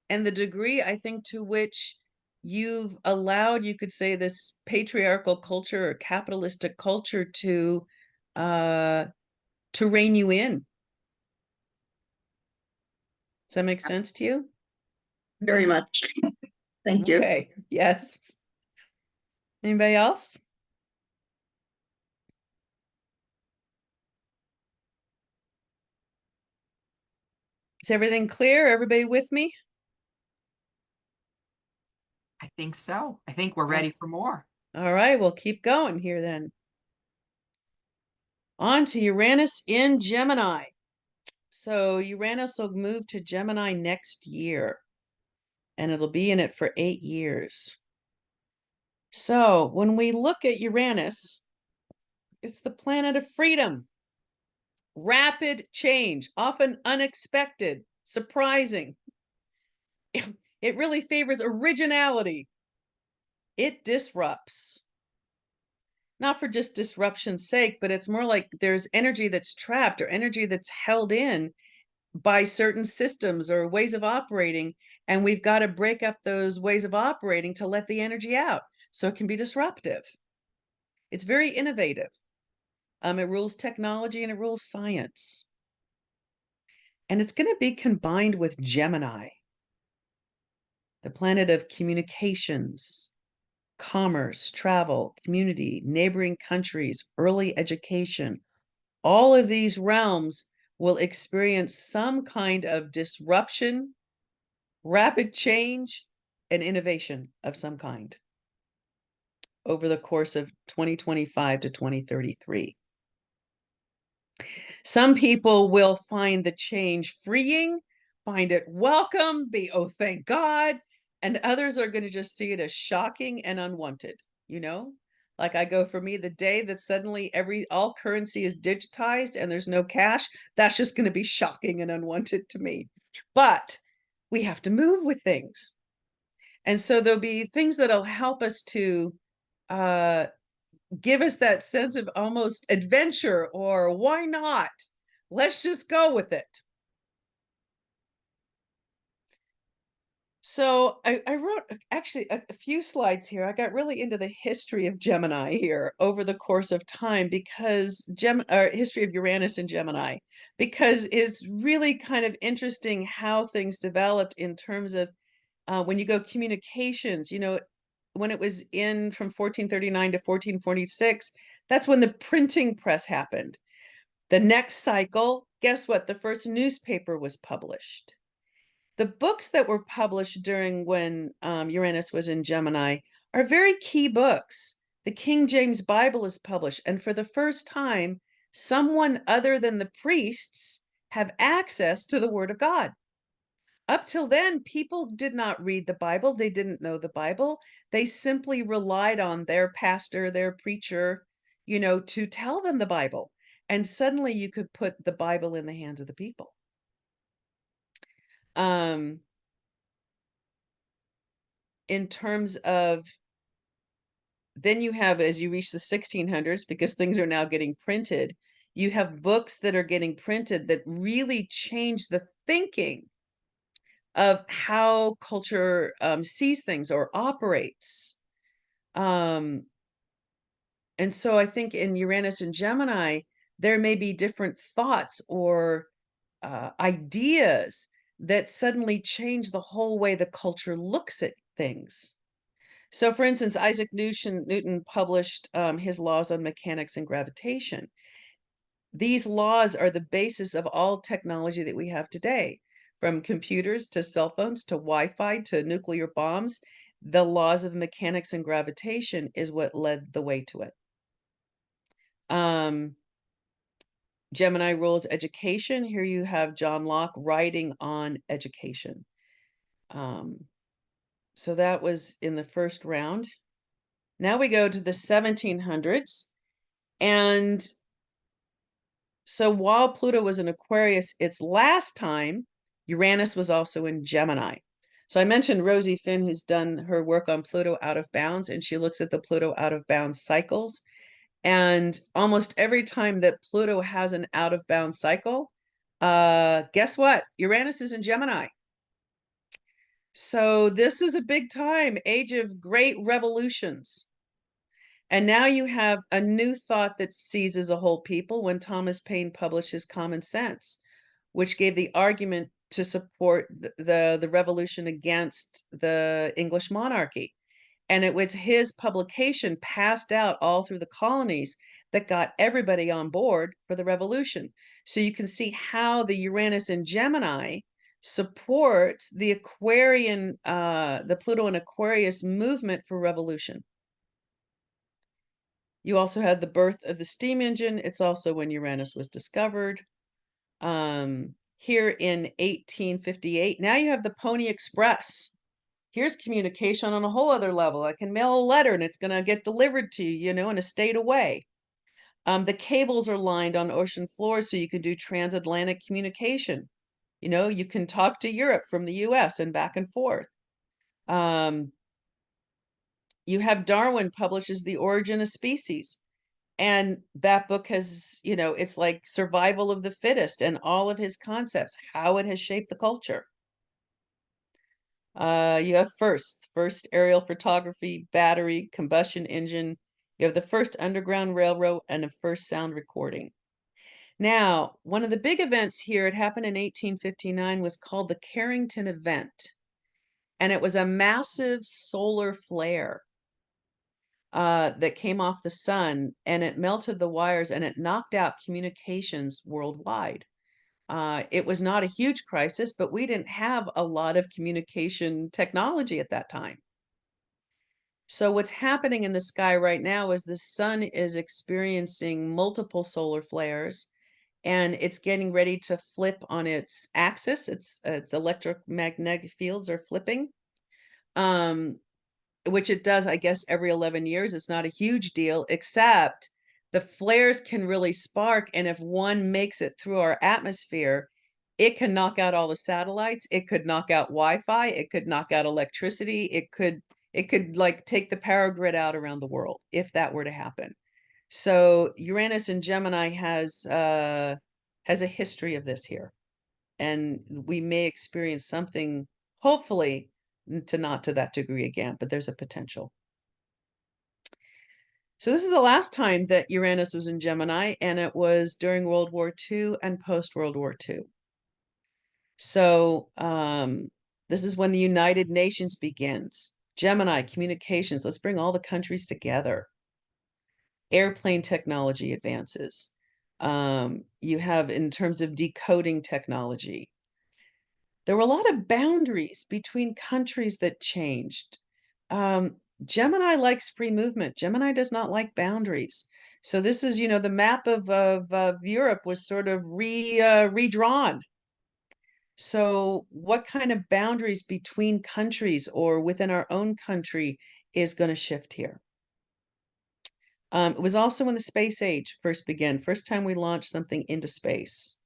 And the degree, I think, to which you've allowed, you could say, this patriarchal culture or capitalistic culture to rein you in. Does that make sense to you? Very much. Thank you. Okay, yes. Anybody else? Is everything clear? Everybody with me? I think so. I think we're ready for more. All right, we'll keep going here then. On to Uranus in Gemini. So Uranus will move to Gemini next year, and it'll be in it for 8 years. So when we look at Uranus, it's the planet of freedom, rapid change, often unexpected, surprising. It really favors originality. It disrupts. Not for just disruption's sake, but it's more like there's energy that's trapped or energy that's held in by certain systems or ways of operating, and we've got to break up those ways of operating to let the energy out so it can be disruptive. It's very innovative. It rules technology and it rules science. And it's going to be combined with Gemini. the planet of communications, commerce, travel, community, neighboring countries, early education. All of these realms will experience some kind of disruption, rapid change, and innovation of some kind over the course of 2025 to 2033. Some people will find the change freeing, find it welcome, be, oh, thank God. And others are going to just see it as shocking and unwanted, you know? Like I go, for me, the day that suddenly all currency is digitized and there's no cash, that's just going to be shocking and unwanted to me. But we have to move with things. And so there'll be things that'll help us to give us that sense of almost adventure, or why not? Let's just go with it. So I wrote actually a few slides here. I got really into the history of Gemini here over the course of time, because history of Uranus and Gemini, because it's really kind of interesting how things developed in terms of when you go communications, you know, when it was in from 1439 to 1446, that's when the printing press happened. The next cycle, guess what? The first newspaper was published. The books that were published during when Uranus was in Gemini are very key books. The King James Bible is published, and for the first time, someone other than the priests have access to the Word of God. Up till then, people did not read the Bible. They didn't know the Bible. They simply relied on their pastor, their preacher, you know, to tell them the Bible. And suddenly you could put the Bible in the hands of the people. In terms of, then you have, as you reach the 1600s, because things are now getting printed, you have books that are getting printed that really change the thinking of how culture sees things or operates. And so I think in Uranus and Gemini, there may be different thoughts or ideas that suddenly change the whole way the culture looks at things. So for instance, Isaac Newton published his laws on mechanics and gravitation. These laws are the basis of all technology that we have today, from computers to cell phones to Wi-Fi to nuclear bombs. The laws of mechanics and gravitation is what led the way to it. Gemini rules education. Here you have John Locke writing on education. So that was in the first round. Now we go to the 1700s. And so while Pluto was in Aquarius its last time, Uranus was also in Gemini. So I mentioned Rosie Finn, who's done her work on Pluto out of bounds, and she looks at the Pluto out of bounds cycles. And almost every time that Pluto has an out of bounds cycle, guess what? Uranus is in Gemini. So this is a big time, age of great revolutions. And now you have a new thought that seizes a whole people when Thomas Paine published his Common Sense, which gave the argument to support the revolution against the English monarchy. And it was his publication passed out all through the colonies that got everybody on board for the revolution. So you can see how the Uranus and Gemini supports the Aquarian, the Pluto and Aquarius movement for revolution. You also had the birth of the steam engine. It's also when Uranus was discovered. Here in 1858, now you have the Pony Express. Here's communication on a whole other level. I can mail a letter and it's going to get delivered to you, you know, in a state away. The cables are lined on ocean floors so you can do transatlantic communication. You know, you can talk to Europe from the US and back and forth. You have Darwin publishes The Origin of Species. And that book has, you know, it's like survival of the fittest and all of his concepts, how it has shaped the culture. You have first aerial photography, battery, combustion engine. You have the first underground railroad and the first sound recording. Now, one of the big events here, it happened in 1859, was called the Carrington Event. and it was a massive solar flare that came off the sun, and it melted the wires and it knocked out communications worldwide. It was not a huge crisis, but we didn't have a lot of communication technology at that time. So what's happening in the sky right now is the sun is experiencing multiple solar flares, and it's getting ready to flip on its axis. Its electromagnetic fields are flipping. Which it does, I guess, every 11 years. It's not a huge deal, except the flares can really spark. And if one makes it through our atmosphere, it can knock out all the satellites. It could knock out Wi-Fi. It could knock out electricity. It could like take the power grid out around the world if that were to happen. So Uranus in Gemini has a history of this here. And we may experience something, hopefully, not to that degree again, but there's a potential. So this is the last time that Uranus was in Gemini, and it was during World War II and post-World War II. So this is when the United Nations begins. Gemini, communications, let's bring all the countries together. Airplane technology advances. You have, in terms of decoding technology, there were a lot of boundaries between countries that changed. Gemini likes free movement. Gemini does not like boundaries. So this is, the map of Europe was sort of redrawn. So what kind of boundaries between countries or within our own country is going to shift here? It was also when the space age first began, first time we launched something into space.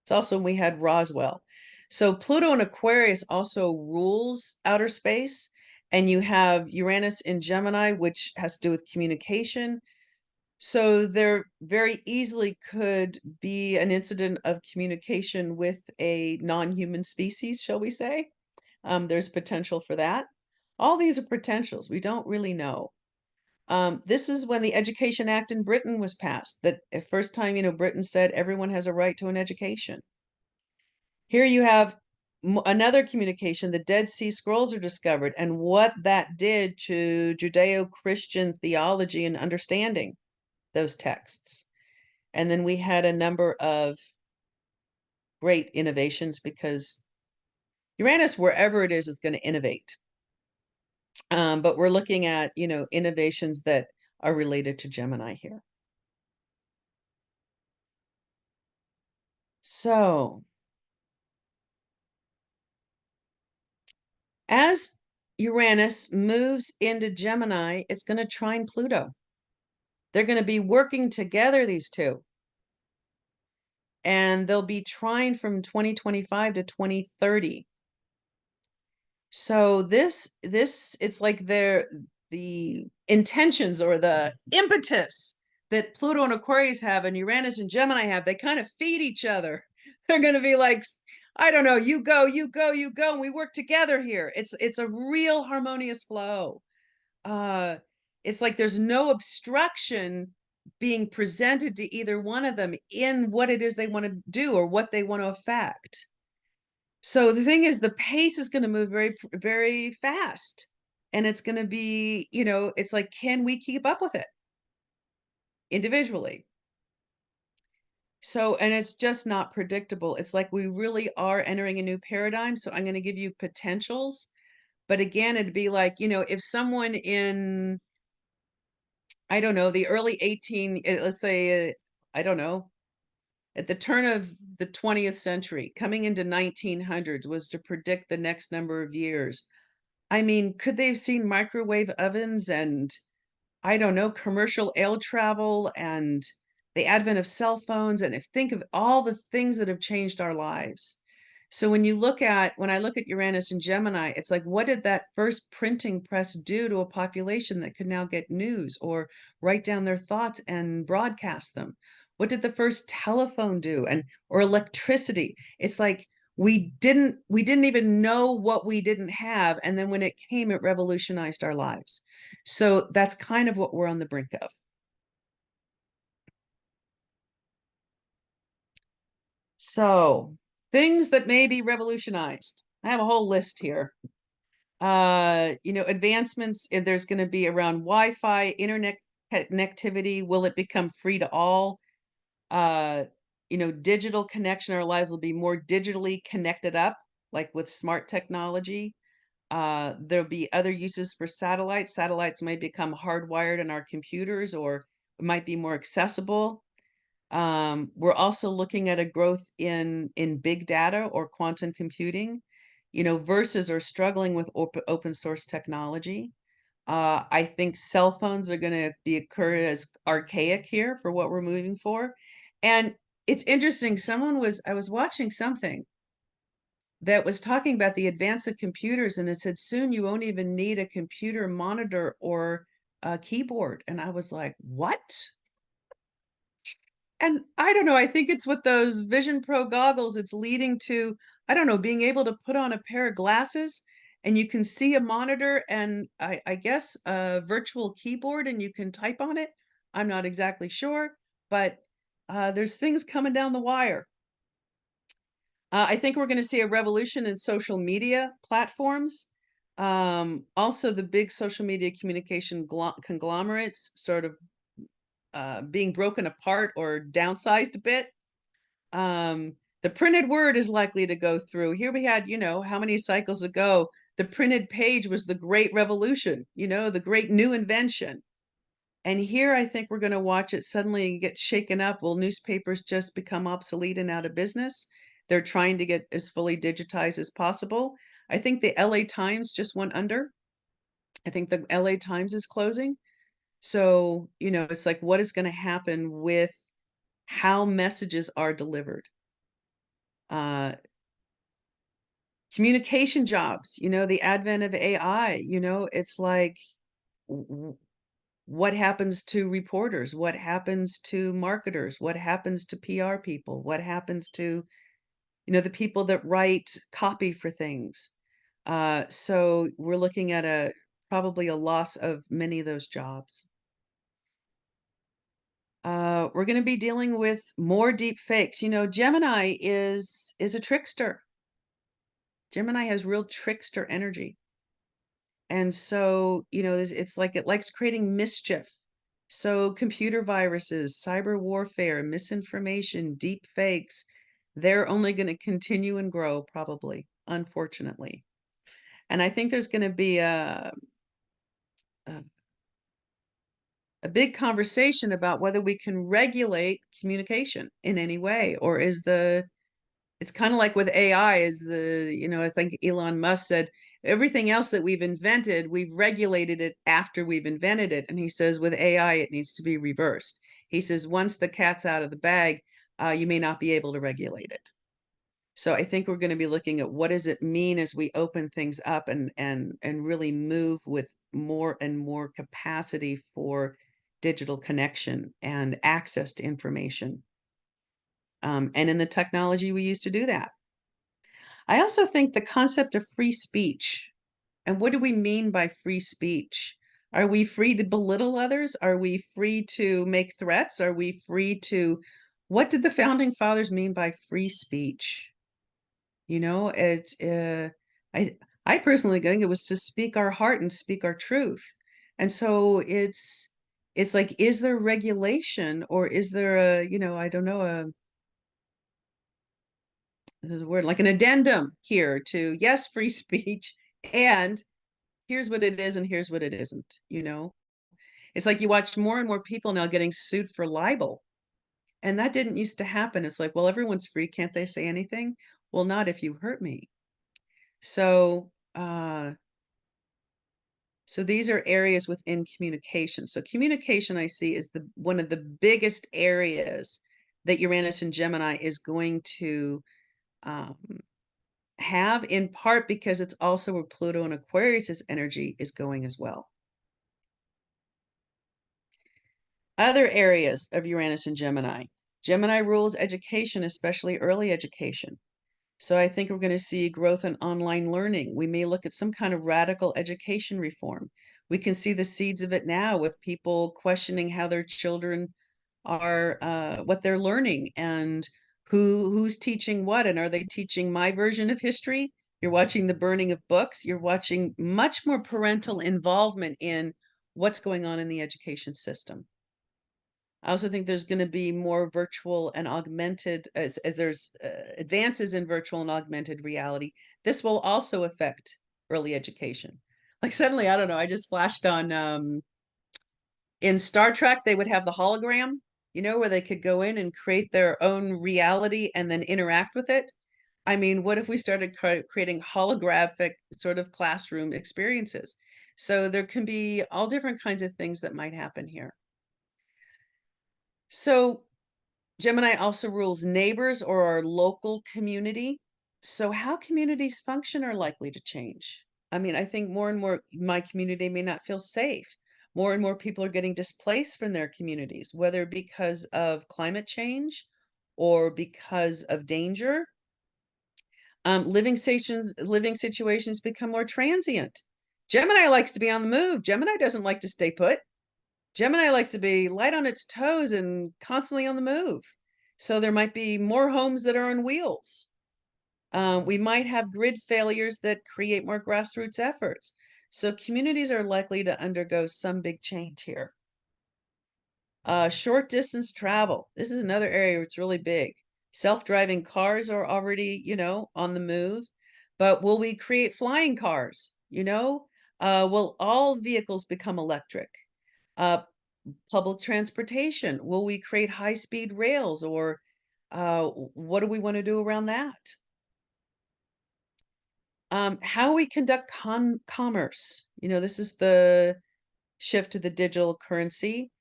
It's also when we had Roswell. So Pluto in Aquarius also rules outer space, and you have Uranus in Gemini, which has to do with communication. So there very easily could be an incident of communication with a non-human species, shall we say. There's potential for that. All these are potentials. We don't really know. This is when the Education Act in Britain was passed. That first time, Britain said everyone has a right to an education. Here you have another communication. The Dead Sea Scrolls are discovered, and what that did to Judeo-Christian theology and understanding those texts. And then we had a number of great innovations, because Uranus, wherever it is going to innovate. But we're looking at, innovations that are related to Gemini here. So as Uranus moves into Gemini, it's going to trine Pluto. They're going to be working together, these two. And they'll be trined from 2025 to 2030. So this it's like the intentions or the impetus that Pluto and Aquarius have and Uranus and Gemini have, they kind of feed each other. They're going to be like, I don't know, you go, you go, you go, and we work together here. It's a real harmonious flow. It's like there's no obstruction being presented to either one of them in what it is they want to do or what they want to affect. So the thing is, the pace is going to move very, very fast. And it's going to be, it's like, can we keep up with it individually? So, and it's just not predictable. It's like we really are entering a new paradigm. So I'm going to give you potentials. But again, it'd be like, if someone in, I don't know, the early let's say, I don't know, at the turn of the 20th century, coming into 1900s, was to predict the next number of years. I mean, could they have seen microwave ovens and, I don't know, commercial air travel and the advent of cell phones, and think of all the things that have changed our lives. So when I look at Uranus and Gemini, it's like, what did that first printing press do to a population that could now get news or write down their thoughts and broadcast them? What did the first telephone do, or electricity? It's like we didn't even know what we didn't have, and then when it came, it revolutionized our lives. So that's kind of what we're on the brink of. So things that may be revolutionized. I have a whole list here. You know, advancements, there's going to be around Wi-Fi, internet connectivity. Will it become free to all? You know, digital connection. Our lives will be more digitally connected up, like with smart technology. There'll be other uses for satellites. Satellites may become hardwired in our computers, or might be more accessible. We're also looking at a growth in big data or quantum computing, you know, versus or struggling with open source technology. I think cell phones are going to be occur as archaic here for what we're moving for. And it's interesting. I was watching something that was talking about the advance of computers, and it said soon you won't even need a computer monitor or a keyboard. And I was like, what? And I don't know, I think it's with those Vision Pro goggles, it's leading to, I don't know, being able to put on a pair of glasses and you can see a monitor and I guess a virtual keyboard and you can type on it. I'm not exactly sure, but there's things coming down the wire. I think we're going to see a revolution in social media platforms. Also, the big social media communication conglomerates sort of being broken apart or downsized a bit. The printed word is likely to go through. Here we had, you know, how many cycles ago, the printed page was the great revolution, you know, the great new invention. And here I think we're going to watch it suddenly get shaken up. Will newspapers just become obsolete and out of business? They're trying to get as fully digitized as possible. I think the LA Times just went under. I think the LA Times is closing. So, you know, it's like, what is going to happen with how messages are delivered? Communication jobs, you know, the advent of AI, you know, it's like, what happens to reporters? What happens to marketers? What happens to PR people? What happens to, you know, the people that write copy for things? So we're looking at probably a loss of many of those jobs. We're going to be dealing with more deep fakes. You know, Gemini is a trickster. Gemini has real trickster energy. And so, you know, it's like it likes creating mischief. So computer viruses, cyber warfare, misinformation, deep fakes, they're only going to continue and grow probably, unfortunately. And I think there's going to be a a big conversation about whether we can regulate communication in any way, or it's kind of like with AI you know, I think Elon Musk said, everything else that we've invented, we've regulated it after we've invented it. And he says with AI, it needs to be reversed. He says, once the cat's out of the bag, you may not be able to regulate it. So I think we're going to be looking at what does it mean as we open things up and really move with more and more capacity for digital connection and access to information. And in the technology we use to do that. I also think the concept of free speech, and what do we mean by free speech? Are we free to belittle others? Are we free to make threats? Are we free to, what did the founding fathers mean by free speech? You know, I personally think it was to speak our heart and speak our truth. And so it's like, is there regulation or is there a, you know, I don't know, there's a word like an addendum here to yes, free speech, and here's what it is and here's what it isn't, you know. It's like you watch more and more people now getting sued for libel, and that didn't used to happen. It's like, well, everyone's free, can't they say anything? Well, not if you hurt me. So so these are areas within communication. So communication, I see, is the one of the biggest areas that Uranus and Gemini is going to um, have, in part because it's also where Pluto and Aquarius's energy is going as well. Other areas of Uranus and Gemini. Gemini rules education, especially early education. So I think we're going to see growth in online learning. We may look at some kind of radical education reform. We can see the seeds of it now with people questioning how their children are, what they're learning and who's teaching what, and are they teaching my version of history, You're watching the burning of books. You're watching much more parental involvement in what's going on in the education system. I also think there's going to be more virtual and augmented, as there's advances in virtual and augmented reality. This will also affect early education. Like suddenly, I don't know, I just flashed on in Star Trek, they would have the hologram, you know, where they could go in and create their own reality and then interact with it. I mean, what if we started creating holographic sort of classroom experiences? So there can be all different kinds of things that might happen here. So Gemini also rules neighbors or our local community. So how communities function are likely to change. I mean, I think more and more my community may not feel safe. More and more people are getting displaced from their communities, whether because of climate change or because of danger. Living situations become more transient. Gemini likes to be on the move. Gemini doesn't like to stay put. Gemini likes to be light on its toes and constantly on the move. So there might be more homes that are on wheels. We might have grid failures that create more grassroots efforts. So communities are likely to undergo some big change here. Short distance travel. This is another area where it's really big. Self-driving cars are already, you know, on the move, but will we create flying cars? You know, will all vehicles become electric? Public transportation. Will we create high-speed rails, or what do we want to do around that? How we conduct commerce. You know, this is the shift to the digital currency.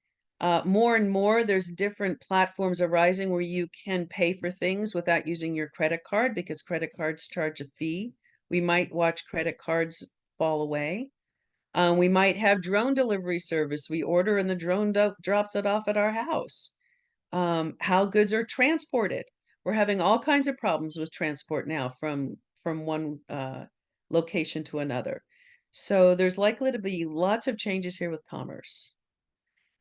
More and more, there's different platforms arising where you can pay for things without using your credit card because credit cards charge a fee. We might watch credit cards fall away. We might have drone delivery service. We order and the drone drops it off at our house. How goods are transported. We're having all kinds of problems with transport now from one location to another. So there's likely to be lots of changes here with commerce.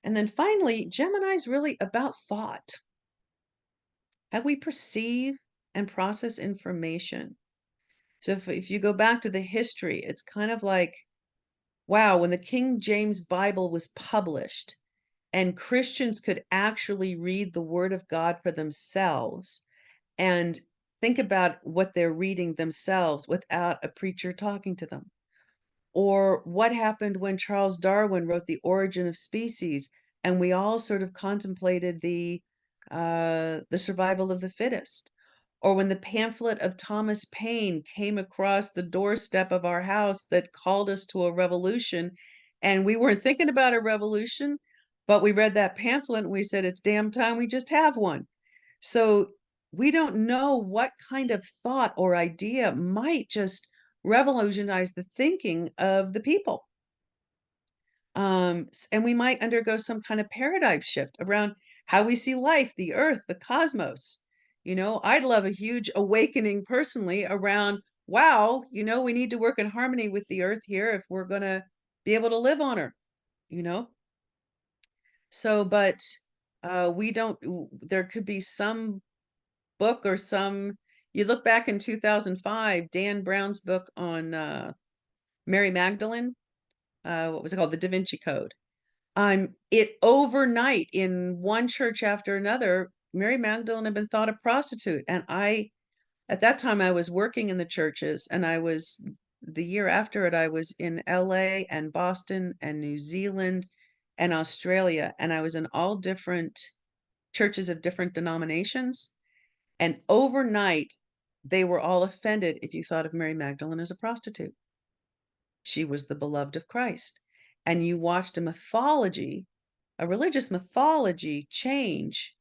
And then finally, Gemini is really about thought. How we perceive and process information. So if you go back to the history, it's kind of like, wow, when the King James Bible was published and Christians could actually read the Word of God for themselves and think about what they're reading themselves without a preacher talking to them. Or what happened when Charles Darwin wrote The Origin of Species and we all sort of contemplated the survival of the fittest. Or when the pamphlet of Thomas Paine came across the doorstep of our house that called us to a revolution, and we weren't thinking about a revolution, but we read that pamphlet and we said, it's damn time we just have one. So we don't know what kind of thought or idea might just revolutionize the thinking of the people. And we might undergo some kind of paradigm shift around how we see life, the earth, the cosmos. You know, I'd love a huge awakening personally around, wow, you know, we need to work in harmony with the earth here if we're going to be able to live on her, you know? So, but we don't, there could be some book or some, you look back in 2005, Dan Brown's book on Mary Magdalene, what was it called? The Da Vinci Code. It overnight in one church after another, Mary Magdalene had been thought a prostitute. And at that time, I was working in the churches, and the year after it, I was in LA and Boston and New Zealand and Australia. And I was in all different churches of different denominations. And overnight, they were all offended if you thought of Mary Magdalene as a prostitute. She was the beloved of Christ. And you watched a religious mythology change,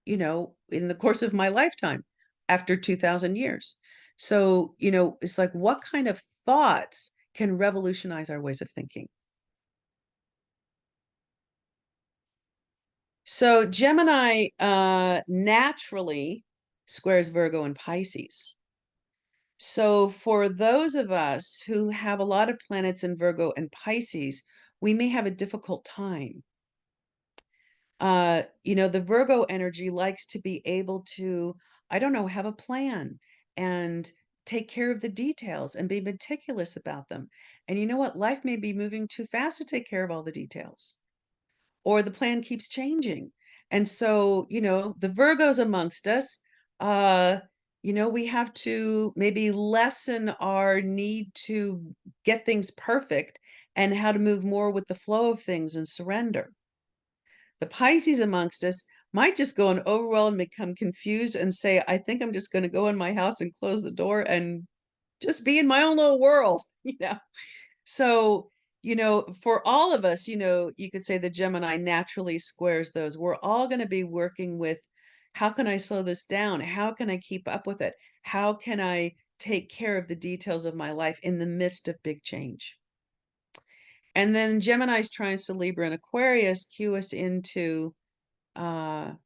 you know, in the course of my lifetime after 2000 years. So, you know, it's like, what kind of thoughts can revolutionize our ways of thinking? So Gemini naturally squares Virgo and Pisces. So for those of us who have a lot of planets in Virgo and Pisces, we may have a difficult time. You know, the Virgo energy likes to be able to, I don't know, have a plan and take care of the details and be meticulous about them. And you know what? Life may be moving too fast to take care of all the details, or the plan keeps changing. And so, the Virgos amongst us, we have to maybe lessen our need to get things perfect and how to move more with the flow of things and surrender. The Pisces amongst us might just go and overwhelm and become confused and say, I think I'm just going to go in my house and close the door and just be in my own little world, So, for all of us, you could say the Gemini naturally squares those. We're all going to be working with, how can I slow this down? How can I keep up with it? How can I take care of the details of my life in the midst of big change? And then Gemini's trines to Libra and Aquarius cue us into how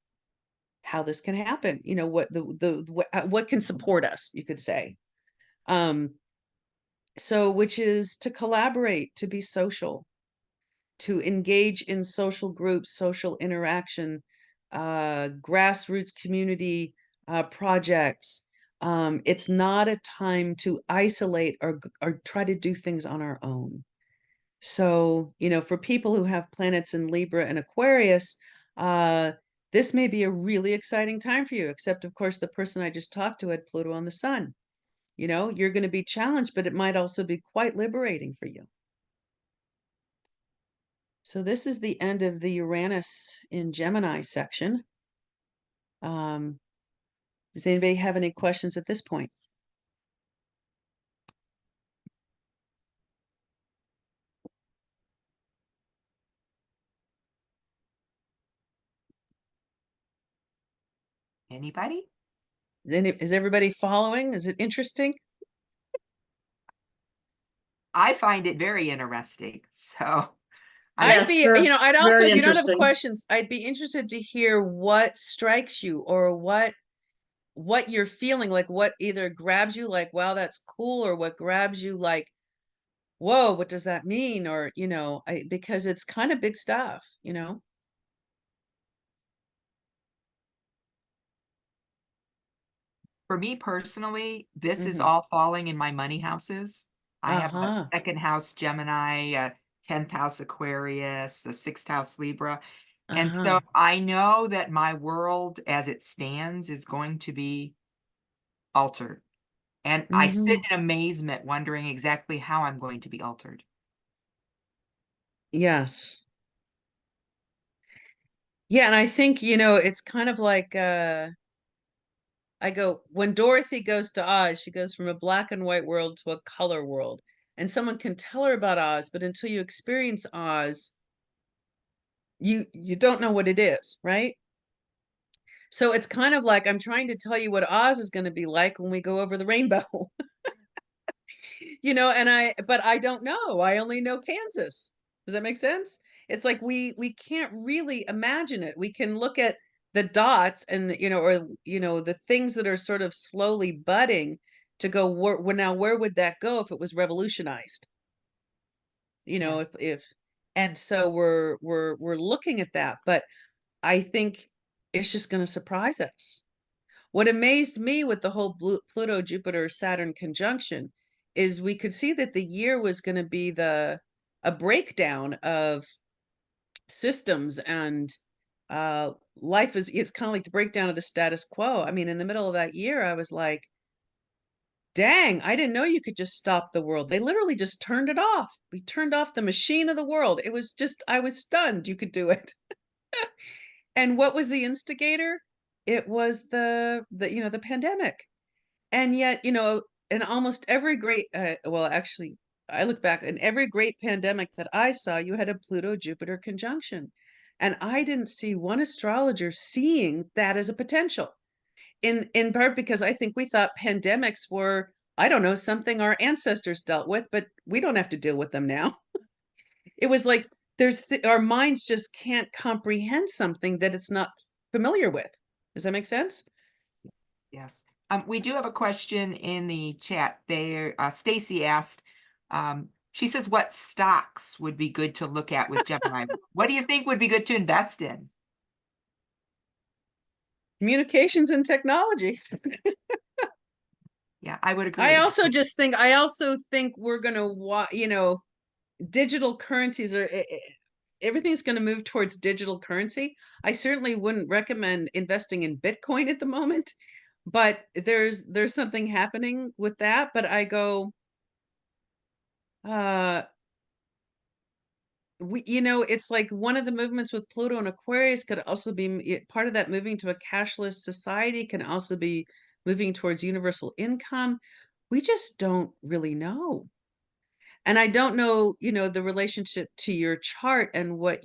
this can happen. What can support us, you could say. So, which is to collaborate, to be social, to engage in social groups, social interaction, grassroots community projects. It's not a time to isolate or try to do things on our own. So, for people who have planets in Libra and Aquarius, this may be a really exciting time for you, except of course, the person I just talked to had Pluto on the sun. You're going to be challenged, but it might also be quite liberating for you. So this is the end of the Uranus in Gemini section. Does anybody have any questions at this point? Anybody? Is everybody following? Is it interesting? I find it very interesting. So I'd be, I'd also, very if you don't have interesting. questions, I'd be interested to hear what strikes you, or what you're feeling, like what either grabs you like, wow, that's cool, or what grabs you like, whoa, what does that mean? Or, because it's kind of big stuff, for me personally, this is Mhm. all falling in my money houses. I have a Uh-huh. second house Gemini, a 10th house Aquarius, a sixth house Libra. And so Uh-huh. I know that my world as it stands is going to be altered. And I sit Mhm. in amazement wondering exactly how I'm going to be altered. Yes. Yeah, and I think, it's kind of like when Dorothy goes to Oz, she goes from a black and white world to a color world. And someone can tell her about Oz, but until you experience Oz, you don't know what it is, right? So it's kind of like I'm trying to tell you what Oz is going to be like when we go over the rainbow. But I don't know. I only know Kansas. Does that make sense? It's like we can't really imagine it. We can look at the dots and or the things that are sort of slowly budding to go, where would that go if it was revolutionized? Yes. If and so we're looking at that, but I think it's just going to surprise us. What amazed me with the whole Pluto Jupiter Saturn conjunction is we could see that the year was going to be a breakdown of systems, and life is kind of like the breakdown of the status quo. I mean, in the middle of that year, I was like, dang, I didn't know you could just stop the world. They literally just turned it off. We turned off the machine of the world. It was just, I was stunned you could do it. And what was the instigator? It was the pandemic. And yet, in almost every great, well, actually, I look back, in every great pandemic that I saw, you had a Pluto Jupiter conjunction. And I didn't see one astrologer seeing that as a potential. In part because I think we thought pandemics were, I don't know, something our ancestors dealt with, but we don't have to deal with them now. It was like our minds just can't comprehend something that it's not familiar with. Does that make sense? Yes. We do have a question in the chat there. Stacy asked, she says, what stocks would be good to look at with Gemini? What do you think would be good to invest in? Communications and technology. Yeah, I would agree. I also think we're gonna digital currencies are everything's going to move towards digital currency. I certainly wouldn't recommend investing in Bitcoin at the moment, but there's something happening with that. But I go, it's like one of the movements with Pluto and Aquarius could also be part of that. Moving to a cashless society can also be moving towards universal income. We just don't really know. And I don't know, the relationship to your chart and what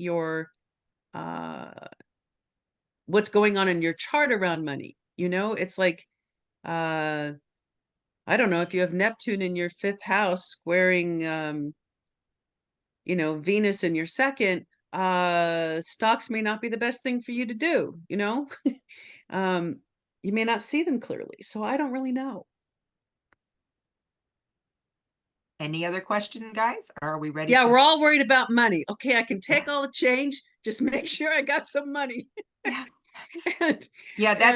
what's going on in your chart around money. It's like, I don't know, if you have Neptune in your 5th house squaring, Venus in your 2nd, stocks may not be the best thing for you to do, you may not see them clearly. So I don't really know. Any other questions, guys? Are we ready? Yeah, we're all worried about money. Okay, I can take all the change. Just make sure I got some money. Yeah. and, Yeah, that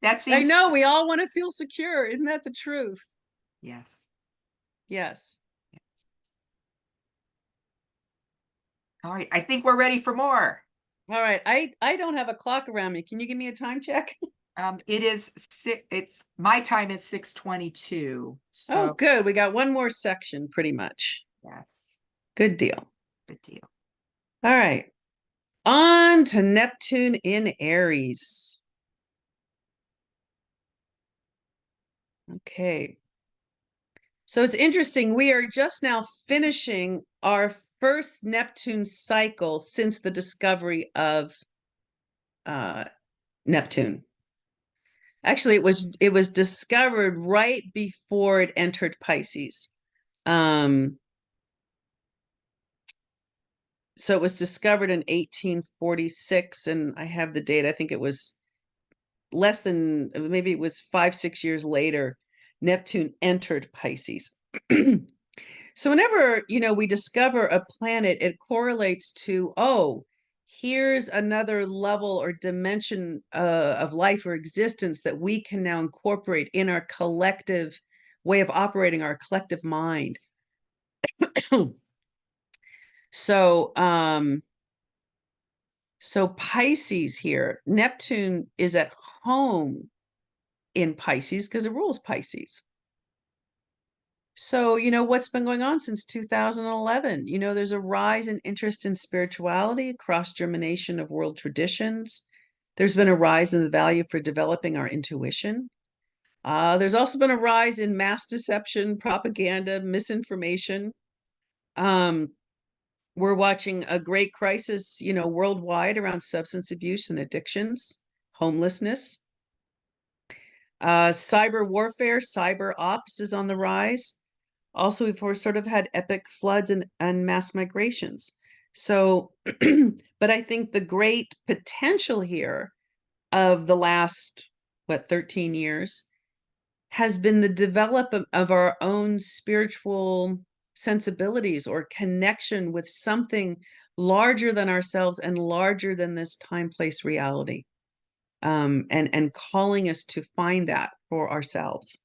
I seems. know we all want to feel secure. Isn't that the truth? Yes. Yes. All right, I think we're ready for more. All right. I don't have a clock around me. Can you give me a time check? It is my time is 6:22. So Oh, good. We got one more section pretty much. yes. Good deal. Good deal. All right. On to Neptune in Aries. Okay. So it's interesting. We are just now finishing our first Neptune cycle since the discovery of Neptune. Actually, it was discovered right before it entered Pisces. So it was discovered in 1846, and I have the date. I think it was maybe it was 5-6 years later, Neptune entered Pisces. So whenever, we discover a planet, it correlates to, oh, here's another level or dimension of life or existence that we can now incorporate in our collective way of operating, our collective mind. So, so Pisces here, Neptune is at home in Pisces because it rules Pisces. So, what's been going on since 2011? There's a rise in interest in spirituality, cross-germination of world traditions. There's been a rise in the value for developing our intuition. There's also been a rise in mass deception, propaganda, misinformation. We're watching a great crisis, worldwide around substance abuse and addictions, homelessness. Cyber warfare, cyber ops is on the rise. Also, we've sort of had epic floods and mass migrations. So, but I think the great potential here of the last, 13 years has been the development of our own spiritual sensibilities or connection with something larger than ourselves and larger than this time, place, reality, and calling us to find that for ourselves.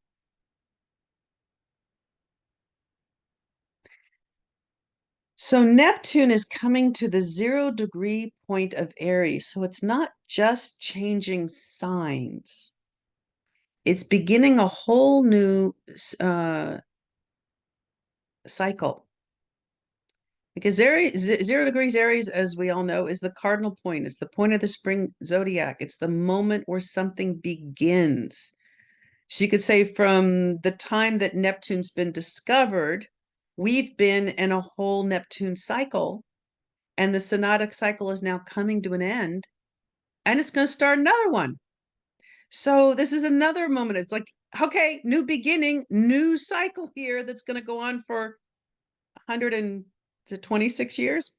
So Neptune is coming to the 0-degree point of Aries. So it's not just changing signs. It's beginning a whole new cycle. Because Aries, 0 degrees Aries, as we all know, is the cardinal point. It's the point of the spring zodiac. It's the moment where something begins. So you could say from the time that Neptune's been discovered, we've been in a whole Neptune cycle, and the synodic cycle is now coming to an end, and it's going to start another one. So this is another moment. It's like, okay, new beginning, new cycle here that's going to go on for 126 years,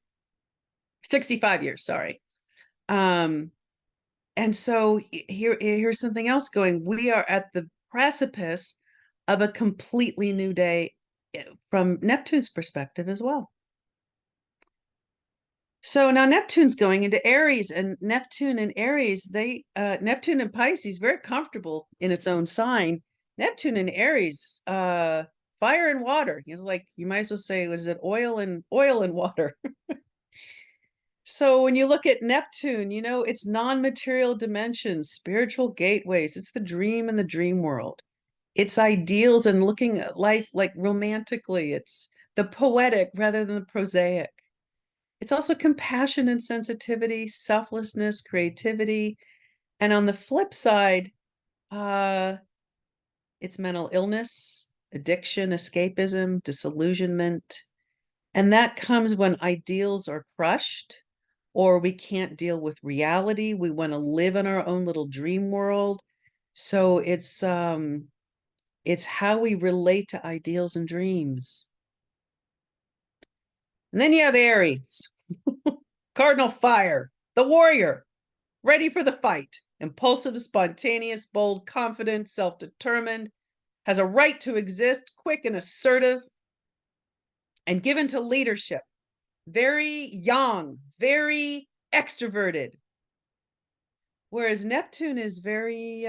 65 years, sorry. And so here's something else going. We are at the precipice of a completely new day from Neptune's perspective as well. So now Neptune's going into Aries, and Neptune and Aries, Neptune and Pisces, very comfortable in its own sign. Neptune in Aries, fire and water. You know, like you might as well say, was it oil and water? So when you look at Neptune, you know, it's non-material dimensions, spiritual gateways. It's the dream and the dream world. It's ideals and looking at life like romantically. It's the poetic rather than the prosaic. It's also compassion and sensitivity, selflessness, creativity. And on the flip side, uh, it's mental illness, addiction, escapism, disillusionment. And that comes when ideals are crushed or we can't deal with reality. We want to live in our own little dream world. So it's how we relate to ideals and dreams. And then you have Aries, cardinal fire, the warrior, ready for the fight, impulsive, spontaneous, bold, confident, self-determined, has a right to exist, quick and assertive, and given to leadership. Very young, very extroverted. Whereas Neptune is very,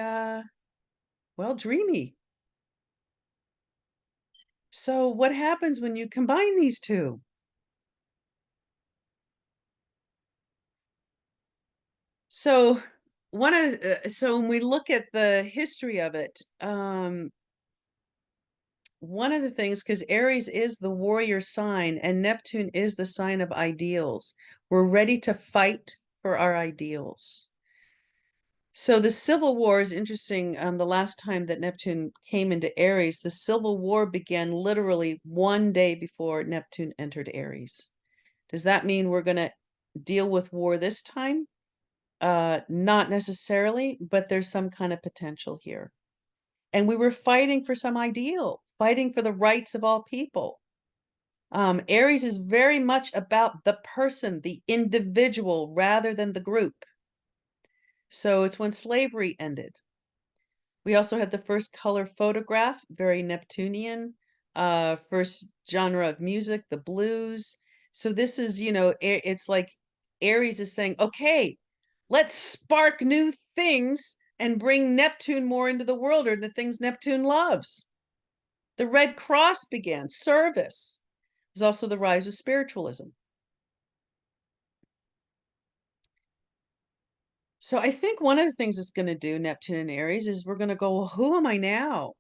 well, dreamy. So what happens when you combine these two? So so when we look at the history of it, one of the things, because Aries is the warrior sign and Neptune is the sign of ideals. We're ready to fight for our ideals. So the Civil War is interesting. The last time that Neptune came into Aries, the Civil War began literally one day before Neptune entered Aries. Does that mean we're going to deal with war this time? Not necessarily, but there's some kind of potential here. And we were fighting for some ideal, fighting for the rights of all people. Aries is very much about the person, the individual, rather than the group. So it's when slavery ended. We also had the first color photograph, very Neptunian, first genre of music, the blues. So this is, you know, it's like Aries is saying, okay, let's spark new things and bring Neptune more into the world, or the things Neptune loves. The Red Cross began, service. There's also the rise of spiritualism. So I think one of the things it's going to do, Neptune and Aries, is we're going to go, well, who am I now?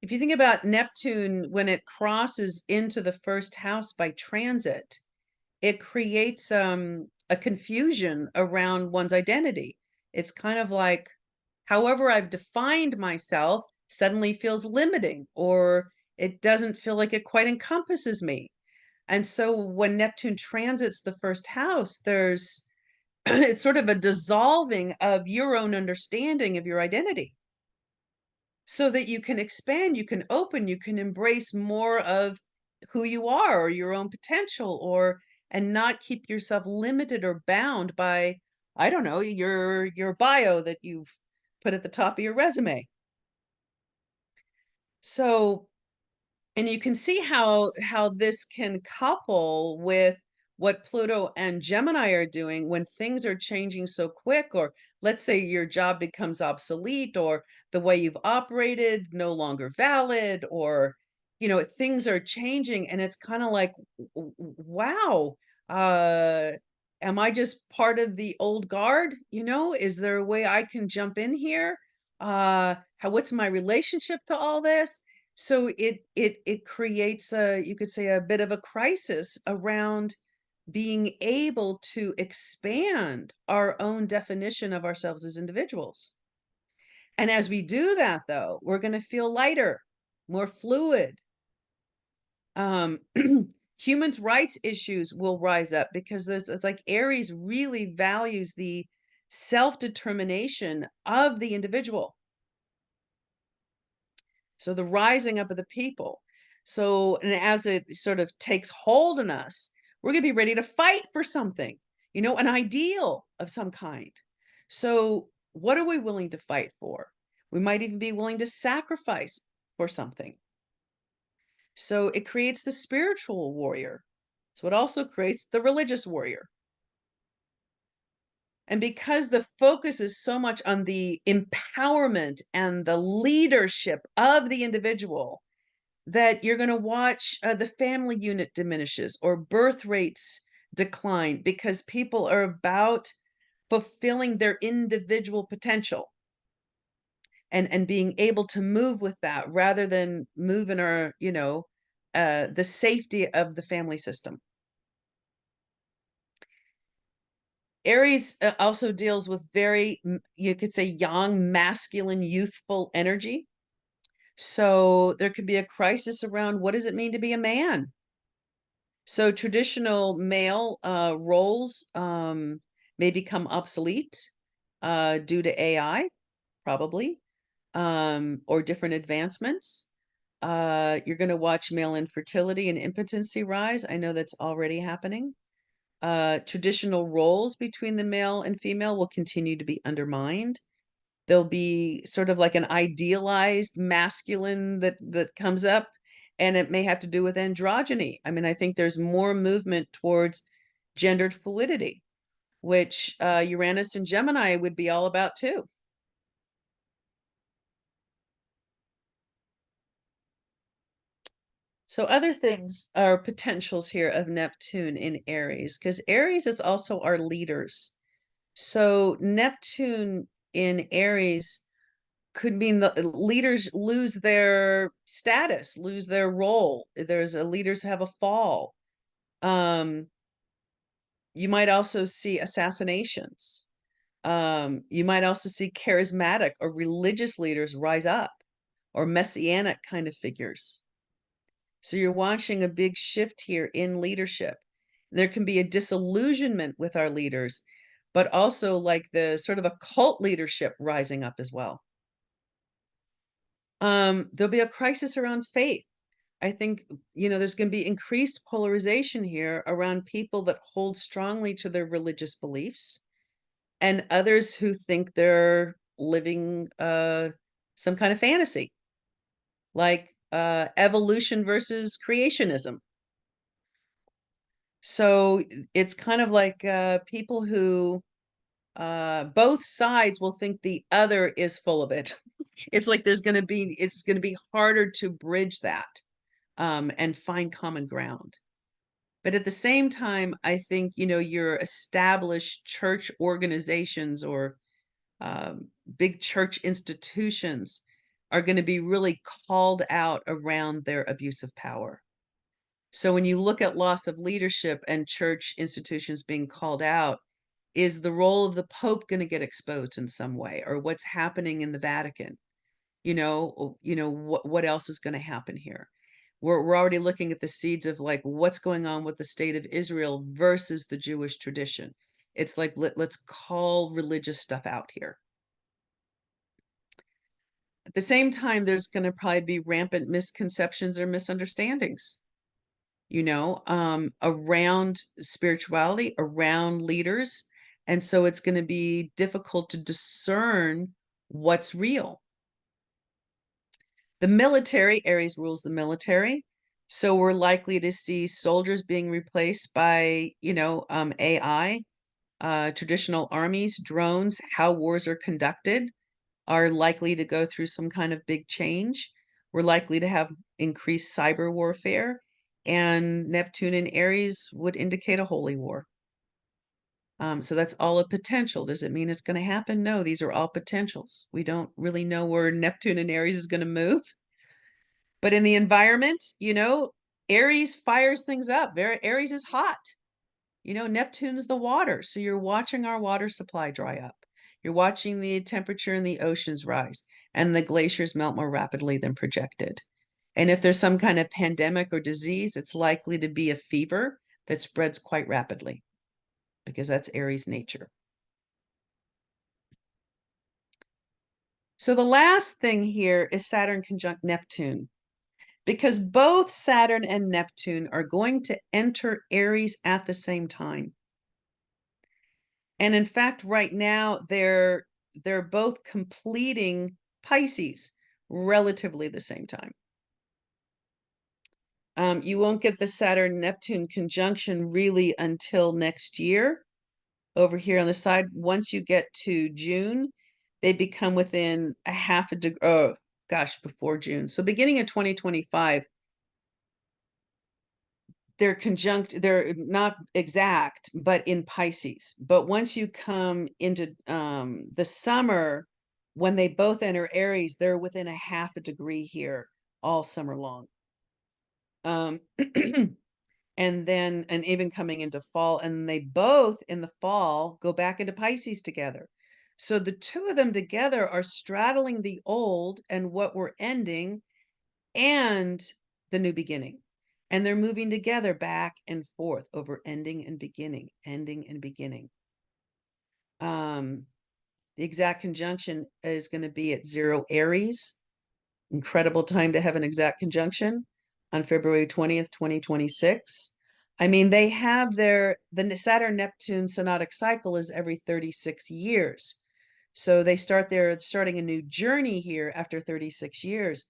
If you think about Neptune, when it crosses into the first house by transit, it creates a confusion around one's identity. It's kind of like, however I've defined myself suddenly feels limiting, or it doesn't feel like it quite encompasses me. And so when Neptune transits the first house, there's it's sort of a dissolving of your own understanding of your identity so that you can expand, you can open, you can embrace more of who you are or your own potential, or and not keep yourself limited or bound by, I don't know, your bio that you've put at the top of your resume. So, and you can see how this can couple with what Pluto and Gemini are doing when things are changing so quick, or let's say your job becomes obsolete, or the way you've operated no longer valid, or you know, things are changing and it's kind of like, wow, am I just part of the old guard? You know, is there a way I can jump in here? What's my relationship to all this? So it creates a, you could say, a bit of a crisis around being able to expand our own definition of ourselves as individuals. And as we do that, though, we're going to feel lighter, more fluid. Humans' rights issues will rise up because it's like Aries really values the self-determination of the individual. So the rising up of the people. So, and as it sort of takes hold in us, we're going to be ready to fight for something, you know, an ideal of some kind. So what are we willing to fight for? We might even be willing to sacrifice for something. So it creates the spiritual warrior. So it also creates the religious warrior. And because the focus is so much on the empowerment and the leadership of the individual, that you're going to watch the family unit diminishes or birth rates decline, because people are about fulfilling their individual potential and being able to move with that rather than move in our, the safety of the family system. Aries also deals with very, you could say, young, masculine, youthful energy. So there could be a crisis around, what does it mean to be a man? So traditional male roles may become obsolete due to AI, probably, or different advancements. You're going to watch male infertility and impotency rise. I know that's already happening. Traditional roles between the male and female will continue to be undermined. There'll be sort of like an idealized masculine that comes up, and it may have to do with androgyny. I mean, I think there's more movement towards gendered fluidity, which Uranus and Gemini would be all about too. So other things are potentials here of Neptune in Aries, because Aries is also our leaders. So Neptune in Aries could mean the leaders lose their status, lose their role. There's a leaders have a fall. You might also see assassinations. You might also see charismatic or religious leaders rise up, or messianic kind of figures. So you're watching a big shift here in leadership. There can be a disillusionment with our leaders, but also like the sort of a cult leadership rising up as well. There'll be a crisis around faith. I think, there's going to be increased polarization here around people that hold strongly to their religious beliefs and others who think they're living some kind of fantasy, like evolution versus creationism. So it's kind of like people who both sides will think the other is full of it. It's like it's going to be harder to bridge that and find common ground. But at the same time, I think, your established church organizations or big church institutions are going to be really called out around their abuse of power. So when you look at loss of leadership and church institutions being called out, is the role of the Pope going to get exposed in some way, or what's happening in the Vatican? What else is going to happen here? We're already looking at the seeds of like what's going on with the state of Israel versus the Jewish tradition. It's like let's call religious stuff out here. At the same time, there's going to probably be rampant misconceptions or misunderstandings, around spirituality, around leaders. And so it's going to be difficult to discern what's real. The military, Aries rules the military. So we're likely to see soldiers being replaced by, AI, traditional armies, drones, how wars are conducted are likely to go through some kind of big change. We're likely to have increased cyber warfare, and Neptune in Aries would indicate a holy war. So that's all a potential. Does it mean it's going to happen? No, these are all potentials. We don't really know where Neptune in Aries is going to move. But in the environment, Aries fires things up. Aries is hot. Neptune's the water. So you're watching our water supply dry up. You're watching the temperature in the oceans rise, and the glaciers melt more rapidly than projected. And if there's some kind of pandemic or disease, it's likely to be a fever that spreads quite rapidly, because that's Aries nature. So the last thing here is Saturn conjunct Neptune, because both Saturn and Neptune are going to enter Aries at the same time. And in fact, right now, they're both completing Pisces relatively the same time. You won't get the Saturn-Neptune conjunction really until next year. over here on the side. Once you get to June, they become within a half a degree. Oh gosh, before June. So beginning of 2025, they're conjunct, they're not exact, but in Pisces. But once you come into the summer, when they both enter Aries, they're within a half a degree here all summer long. And then, and even coming into fall, and they both in the fall go back into Pisces together. So the two of them together are straddling the old and what we're ending and the new beginning. And they're moving together back and forth over ending and beginning, ending and beginning. The exact conjunction is going to be at 0 Aries. Incredible time to have an exact conjunction on February 20th, 2026. I mean, they have the Saturn Neptune synodic cycle is every 36 years. So they're starting a new journey here after 36 years.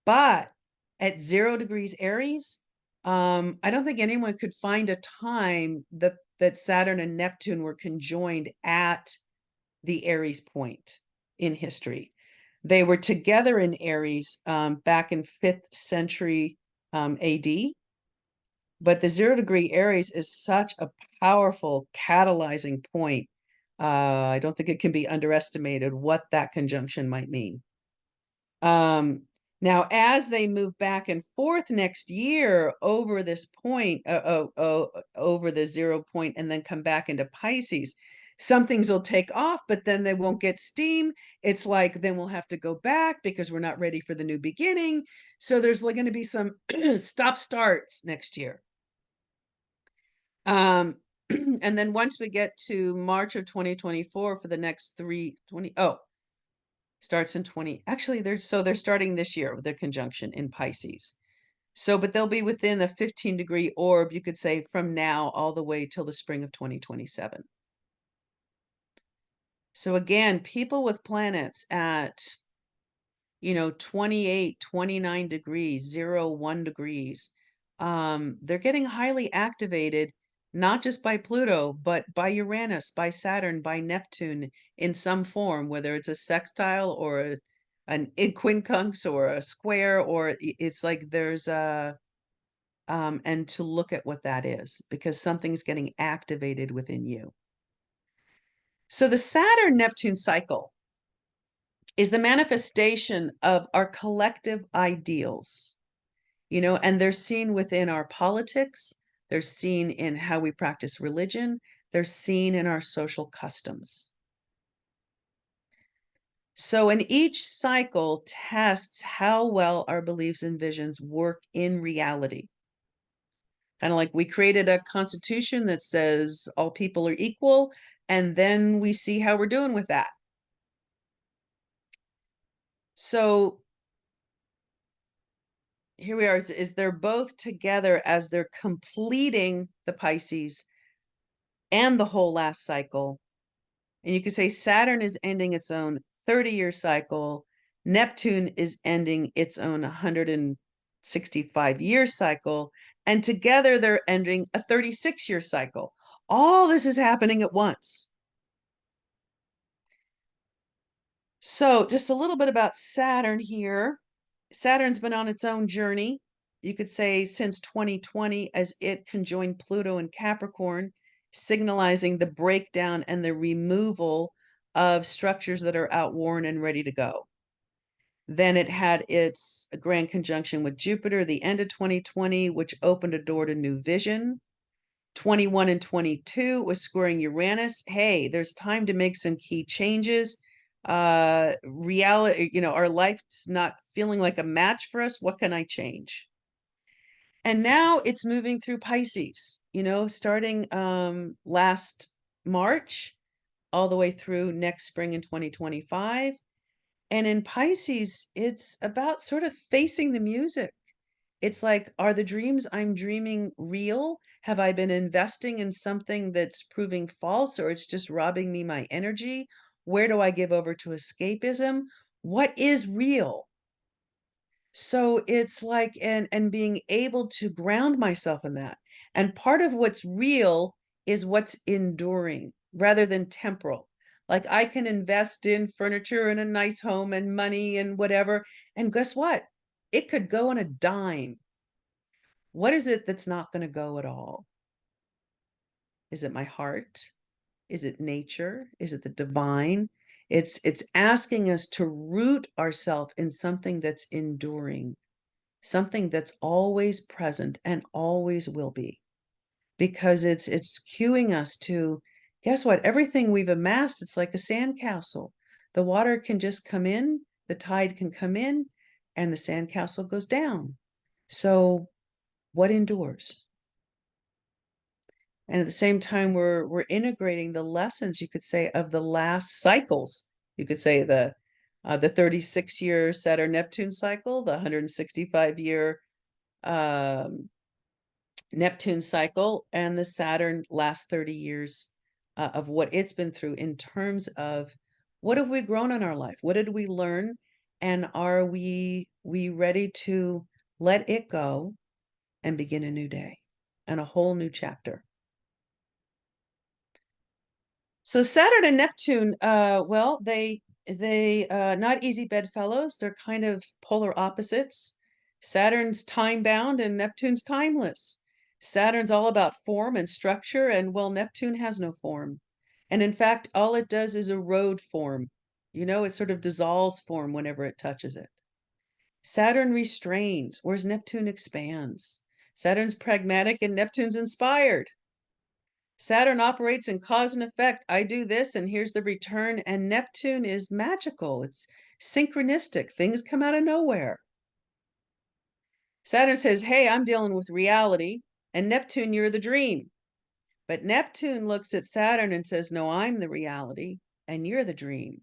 But at 0 degrees Aries, I don't think anyone could find a time that Saturn and Neptune were conjoined at the Aries point in history. They were together in Aries back in 5th century AD. But the 0 degree Aries is such a powerful catalyzing point. I don't think it can be underestimated what that conjunction might mean. Now, as they move back and forth next year over this point, over the 0 point, and then come back into Pisces, some things will take off, but then they won't get steam. It's like, then we'll have to go back because we're not ready for the new beginning. So there's going to be some stop starts next year. And then once we get to March of 2024 for the next starts in 20. Actually, they're starting this year with their conjunction in Pisces. So, but they'll be within a 15-degree orb, you could say, from now all the way till the spring of 2027. So again, people with planets at 28, 29 degrees, 0, 1 degrees, they're getting highly activated, not just by Pluto, but by Uranus, by Saturn, by Neptune in some form, whether it's a sextile or an quincunx or a square, or it's like there's a, and to look at what that is, because something's getting activated within you. So the Saturn-Neptune cycle is the manifestation of our collective ideals, and they're seen within our politics, they're seen in how we practice religion, they're seen in our social customs. So, in each cycle tests how well our beliefs and visions work in reality. Kind of like we created a constitution that says all people are equal, and then we see how we're doing with that. So here we are, is they're both together as they're completing the Pisces and the whole last cycle. And you could say Saturn is ending its own 30-year cycle. Neptune is ending its own 165-year cycle. And together they're ending a 36-year cycle. All this is happening at once. So just a little bit about Saturn here. Saturn's been on its own journey, you could say, since 2020, as it conjoined Pluto and Capricorn, signalizing the breakdown and the removal of structures that are outworn and ready to go. Then it had its grand conjunction with Jupiter, the end of 2020, which opened a door to new vision. 21 and 22 was squaring Uranus. Hey, there's time to make some key changes. Reality, our life's not feeling like a match for us. What can I change? And now it's moving through Pisces, starting last March all the way through next spring in 2025. And in Pisces, it's about sort of facing the music. It's like, are the dreams I'm dreaming real? Have I been investing in something that's proving false, or it's just robbing me my energy? Where do I give over to escapism? What is real? So it's like, and being able to ground myself in that. And part of what's real is what's enduring. rather than temporal. Like I can invest in furniture and a nice home and money and whatever. And guess what? It could go on a dime. What is it that's not going to go at all? Is it my heart? Is it nature? Is it the divine? It's asking us to root ourselves in something that's enduring, something that's always present and always will be, because it's cueing us to, guess what? Everything we've amassed, it's like a sandcastle. The water can just come in, the tide can come in, and the sandcastle goes down. So what endures? And at the same time, we're integrating the lessons, you could say, of the last cycles. You could say the 36-year Saturn Neptune cycle, the 165-year Neptune cycle, and the Saturn last 30 years of what it's been through in terms of what have we grown in our life? What did we learn? And are we ready to let it go and begin a new day and a whole new chapter? So Saturn and Neptune, well, they not easy bedfellows. They're kind of polar opposites. Saturn's time bound and Neptune's timeless. Saturn's all about form and structure, and well, Neptune has no form. And in fact, all it does is erode form. You know, it sort of dissolves form whenever it touches it. Saturn restrains, whereas Neptune expands. Saturn's pragmatic and Neptune's inspired. Saturn operates in cause and effect. I do this and here's the return. And Neptune is magical. It's synchronistic. Things come out of nowhere. Saturn says, hey, I'm dealing with reality. And Neptune, you're the dream. But Neptune looks at Saturn and says, no, I'm the reality and you're the dream.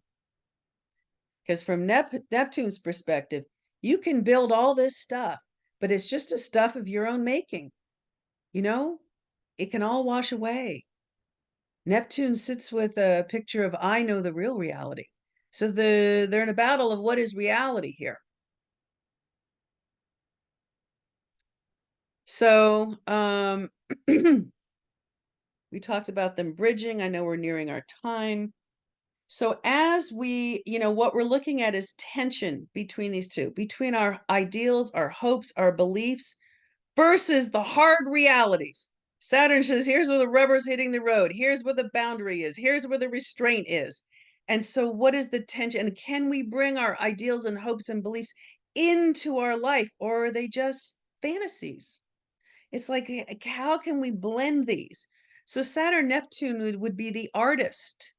Because from Neptune's perspective, you can build all this stuff, but it's just a stuff of your own making. You know, it can all wash away. Neptune sits with a picture of I know the real reality. So they're in a battle of what is reality here. So we talked about them bridging. I know we're nearing our time. So as we, what we're looking at is tension between these two, between our ideals, our hopes, our beliefs versus the hard realities. Saturn says, here's where the rubber's hitting the road. Here's where the boundary is. Here's where the restraint is. And so what is the tension? And can we bring our ideals and hopes and beliefs into our life, or are they just fantasies? It's like, how can we blend these? So Saturn Neptune would be the artist.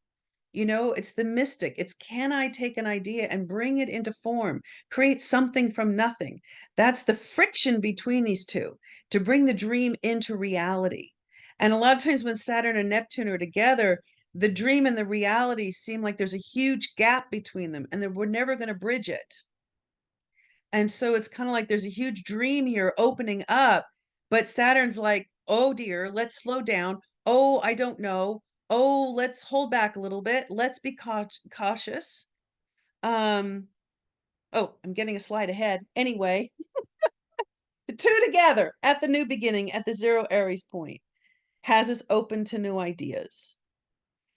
It's the mystic. It's, can I take an idea and bring it into form, create something from nothing? That's the friction between these two, to bring the dream into reality. And a lot of times when Saturn and Neptune are together, the dream and the reality seem like there's a huge gap between them and that we're never going to bridge it. And so it's kind of like there's a huge dream here opening up, but Saturn's like, oh dear, let's slow down. Oh, I don't know. Oh, let's hold back a little bit. Let's be cautious. Oh, I'm getting a slide ahead. Anyway, the two together at the new beginning, at the 0 Aries point, has us open to new ideas.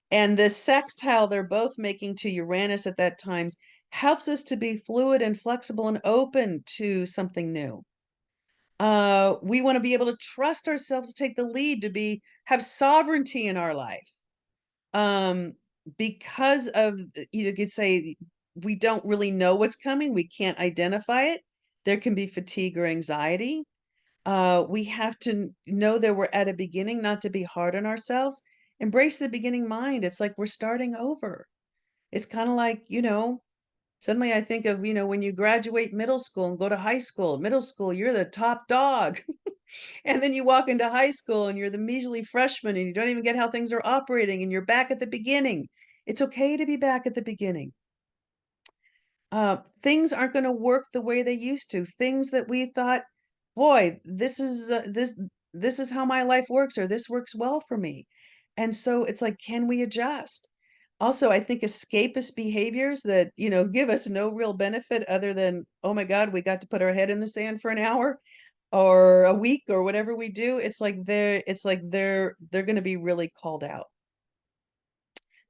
And the sextile they're both making to Uranus at that time helps us to be fluid and flexible and open to something new. We want to be able to trust ourselves to take the lead, to have sovereignty in our life. Because of, you could say, we don't really know what's coming. We can't identify it. There can be fatigue or anxiety. We have to know that we're at a beginning, not to be hard on ourselves. Embrace the beginning mind. It's like we're starting over. It's kind of like, suddenly I think of, when you graduate middle school and go to high school. Middle school, you're the top dog. And then you walk into high school and you're the measly freshman and you don't even get how things are operating and you're back at the beginning. It's okay to be back at the beginning. Things aren't going to work the way they used to. Things that we thought, boy, this is how my life works, or this works well for me. And so it's like, can we adjust? Also, I think escapist behaviors that, give us no real benefit other than, oh my God, we got to put our head in the sand for an hour or a week or whatever we do. It's like they're going to be really called out.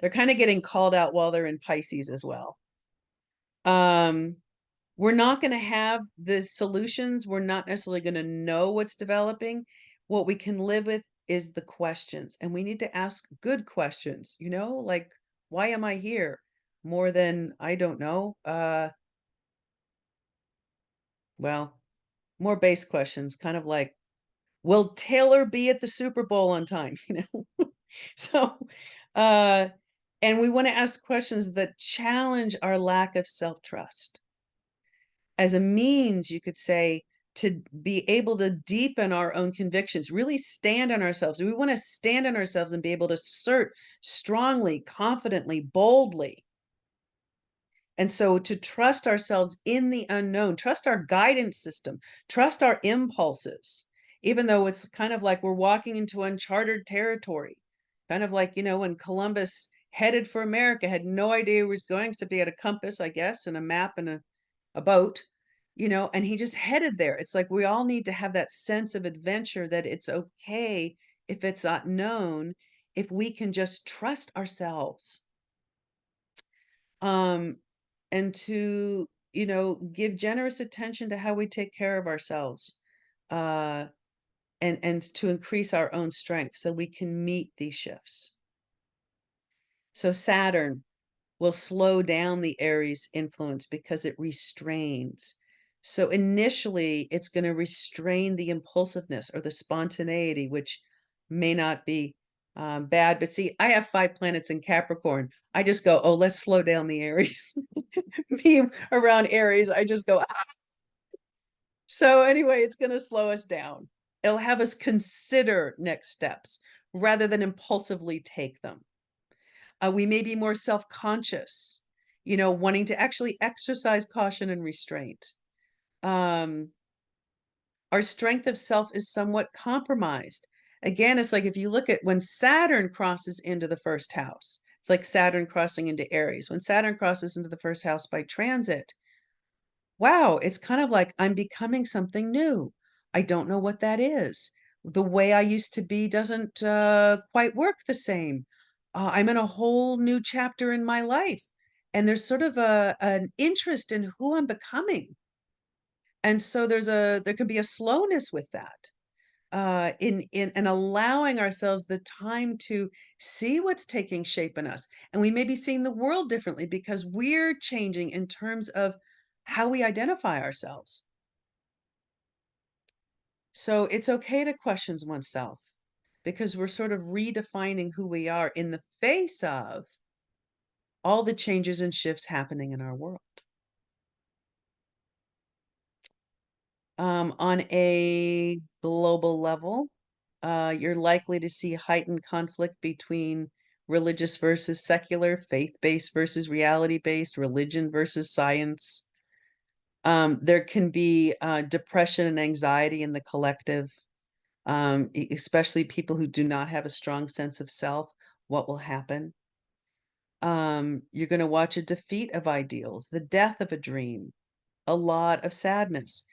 They're kind of getting called out while they're in Pisces as well. We're not going to have the solutions. We're not necessarily going to know what's developing. What we can live with is the questions, and we need to ask good questions, you know, like, why am I here? More than, I don't know. Well, more base questions, kind of like, will Taylor be at the Super Bowl on time? You know? So, and we want to ask questions that challenge our lack of self-trust. As a means, you could say, to be able to deepen our own convictions, really stand on ourselves. We want to stand on ourselves and be able to assert strongly, confidently, boldly. And so to trust ourselves in the unknown, trust our guidance system, trust our impulses, even though it's kind of like we're walking into uncharted territory. Kind of like, you know, when Columbus headed for America, had no idea where he was going, except he had a compass, I guess, and a map and a boat, you know, and he just headed there. It's like we all need to have that sense of adventure, that it's okay if it's not known, if we can just trust ourselves. And to, you know, give generous attention to how we take care of ourselves, uh, and to increase our own strength so we can meet these shifts. So Saturn will slow down the Aries influence because it restrains. So initially, it's going to restrain the impulsiveness or the spontaneity, which may not be bad. But see, I have 5 planets in Capricorn. I just go, oh, let's slow down the Aries. Me around Aries, I just go, ah. So anyway, it's going to slow us down. It'll have us consider next steps rather than impulsively take them. We may be more self-conscious, you know, wanting to actually exercise caution and restraint. Our strength of self is somewhat compromised. Again, it's like if you look at when Saturn crosses into the first house, it's like Saturn crossing into Aries. When Saturn crosses into the first house by transit, wow, it's kind of like I'm becoming something new. I don't know what that is. The way I used to be doesn't quite work the same. I'm in a whole new chapter in my life, and there's sort of an interest in who I'm becoming. And so there can be a slowness with that, in allowing ourselves the time to see what's taking shape in us. And we may be seeing the world differently because we're changing in terms of how we identify ourselves. So it's okay to question oneself because we're sort of redefining who we are in the face of all the changes and shifts happening in our world. On a global level, you're likely to see heightened conflict between religious versus secular, faith-based versus reality-based, religion versus science. There can be depression and anxiety in the collective, especially people who do not have a strong sense of self. What will happen? You're going to watch a defeat of ideals, the death of a dream, a lot of sadness.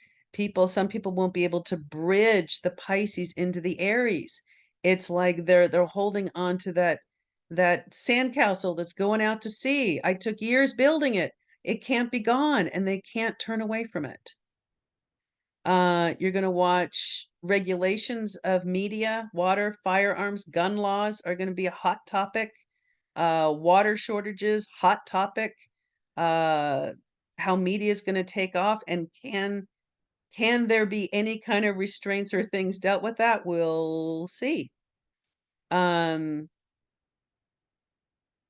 Some people won't be able to bridge the Pisces into the Aries. It's like they're holding on to that sandcastle that's going out to sea. I took years building it. It can't be gone, and they can't turn away from it. You're going to watch regulations of media, water, firearms, gun laws are going to be a hot topic. Water shortages, hot topic. How media is going to take off, and can there be any kind of restraints or things dealt with that? We'll see.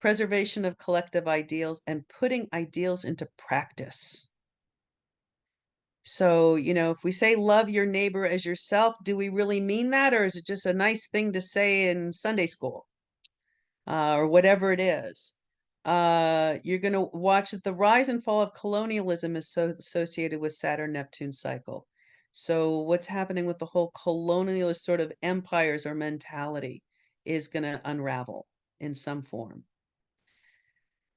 Preservation of collective ideals and putting ideals into practice. So, you know, if we say love your neighbor as yourself, do we really mean that? Or is it just a nice thing to say in Sunday school? Or whatever it is. You're going to watch that the rise and fall of colonialism is so associated with Saturn-Neptune cycle. So what's happening with the whole colonialist sort of empires or mentality is going to unravel in some form.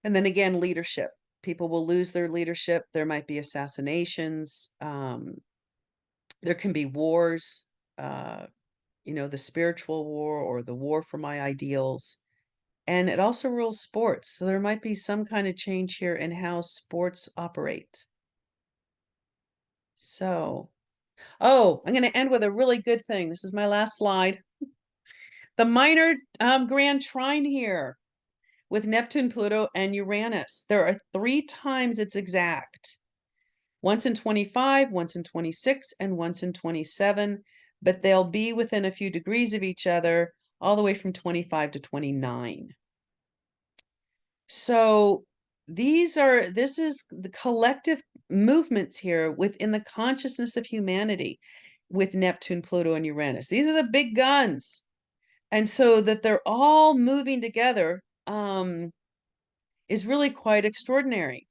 And then again, leadership. People will lose their leadership. There might be assassinations. There can be wars, you know, the spiritual war or the war for my ideals. And it also rules sports. So there might be some kind of change here in how sports operate. So, oh, I'm going to end with a really good thing. This is my last slide. The minor grand trine here with Neptune, Pluto, and Uranus. There are 3 times its exact. Once in 25, once in 26, and once in 27. But they'll be within a few degrees of each other, all the way from 25 to 29. So this is the collective movements here within the consciousness of humanity with Neptune, Pluto, and Uranus. These are the big guns. And so that they're all moving together is really quite extraordinary.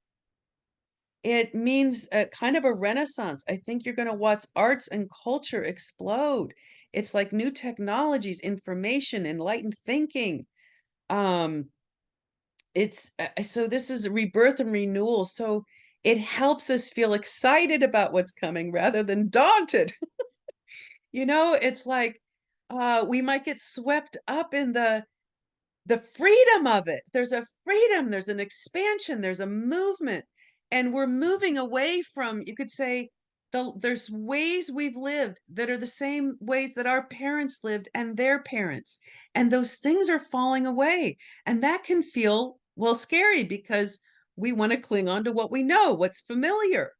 It means a kind of a renaissance. I think you're going to watch arts and culture explode. It's like new technologies, information, enlightened thinking. So this is rebirth and renewal. So it helps us feel excited about what's coming rather than daunted. It's like we might get swept up in the freedom of it. There's a freedom, there's an expansion, there's a movement, and we're moving away from, you could say, there's ways we've lived that are the same ways that our parents lived and their parents, and those things are falling away, and that can feel, well, scary because we want to cling on to what we know, what's familiar.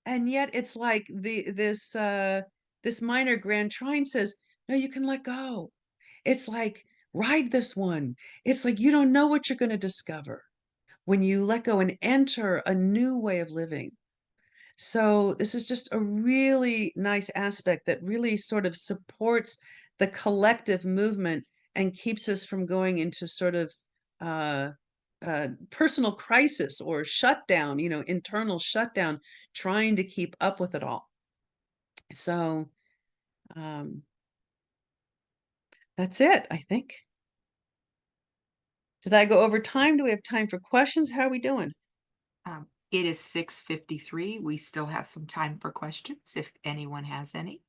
And yet it's like this minor grand trine says, no, you can let go. It's like, ride this one. It's like you don't know what you're going to discover when you let go and enter a new way of living. So this is just a really nice aspect that really sort of supports the collective movement and keeps us from going into sort of personal crisis or shutdown, internal shutdown, trying to keep up with it all. So that's it, I think. Did I go over time? Do we have time for questions? How are we doing? It is 6:53. We still have some time for questions if anyone has any.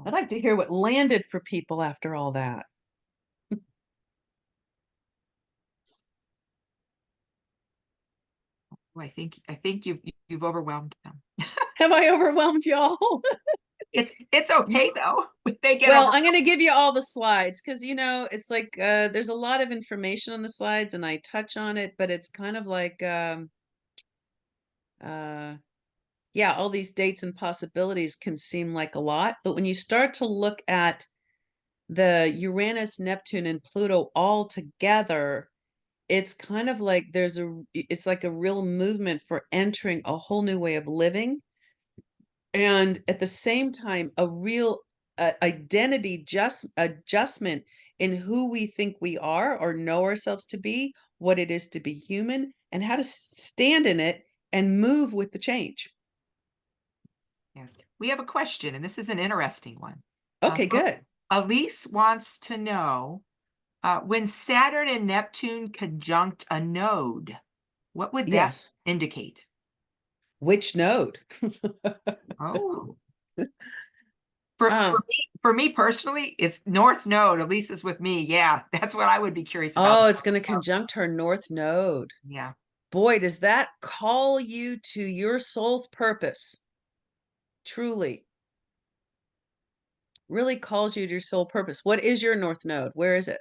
I'd like to hear what landed for people after all that. I think you've overwhelmed them. Have I overwhelmed y'all? It's okay though. They get Well, I'm going to give you all the slides because it's like there's a lot of information on the slides and I touch on it, but it's kind of like yeah, all these dates and possibilities can seem like a lot, but when you start to look at the Uranus, Neptune, and Pluto all together, it's kind of like it's like a real movement for entering a whole new way of living. And at the same time, a real identity adjustment in who we think we are or know ourselves to be, what it is to be human, and how to stand in it and move with the change. Yes. We have a question, and this is an interesting one. Okay, good. Elise wants to know, when Saturn and Neptune conjunct a node, what would that Yes. indicate? Which node? Oh. For me personally, it's North Node. Elise is with me. Yeah, that's what I would be curious about. Oh, it's going to conjunct her North Node. Yeah. Boy, does that call you to your soul's purpose. Truly. Really calls you to your soul purpose. What is your North Node? Where is it?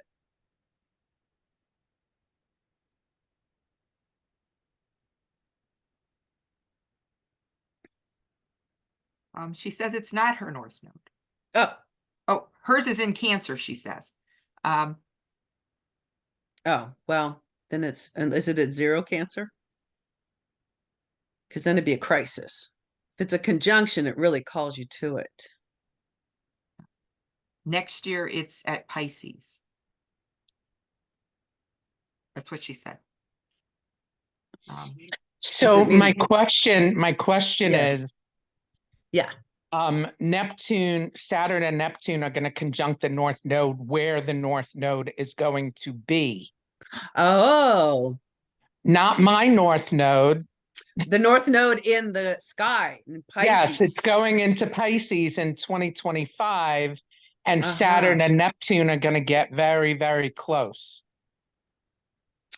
She says it's not her North Node. Oh, hers is in Cancer, she says. oh, well, then is it at 0 Cancer? Because then it'd be a crisis. If it's a conjunction, it really calls you to it. Next year, it's at Pisces. That's what she said. So my question Yes. is, Yeah. Saturn and Neptune are going to conjunct the North Node where the North Node is going to be. Oh. Not my North Node. The North Node in the sky, in Pisces. Yes, it's going into Pisces in 2025. And Saturn Uh-huh. and Neptune are going to get very, very close.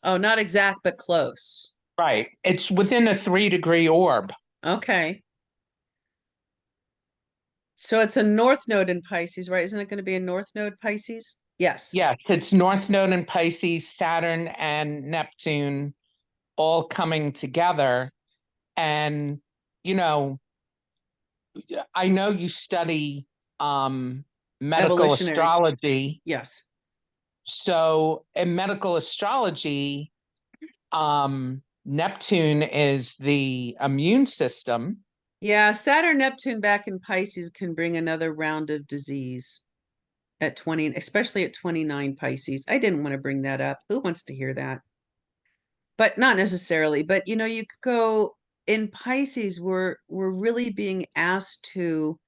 Oh, not exact, but close. Right. It's within a 3-degree orb. Okay. So it's a north node in Pisces, right? Isn't it going to be a north node Pisces? Yes. Yes, it's North Node in Pisces, Saturn and Neptune all coming together. And, you know, I know you study medical Evolutionary. astrology. Yes. So in medical astrology, Neptune is the immune system. Yeah, Saturn, Neptune back in Pisces can bring another round of disease at 20, especially at 29 Pisces. I didn't want to bring that up. Who wants to hear that? But not necessarily. But you know, you could go in Pisces, we're really being asked to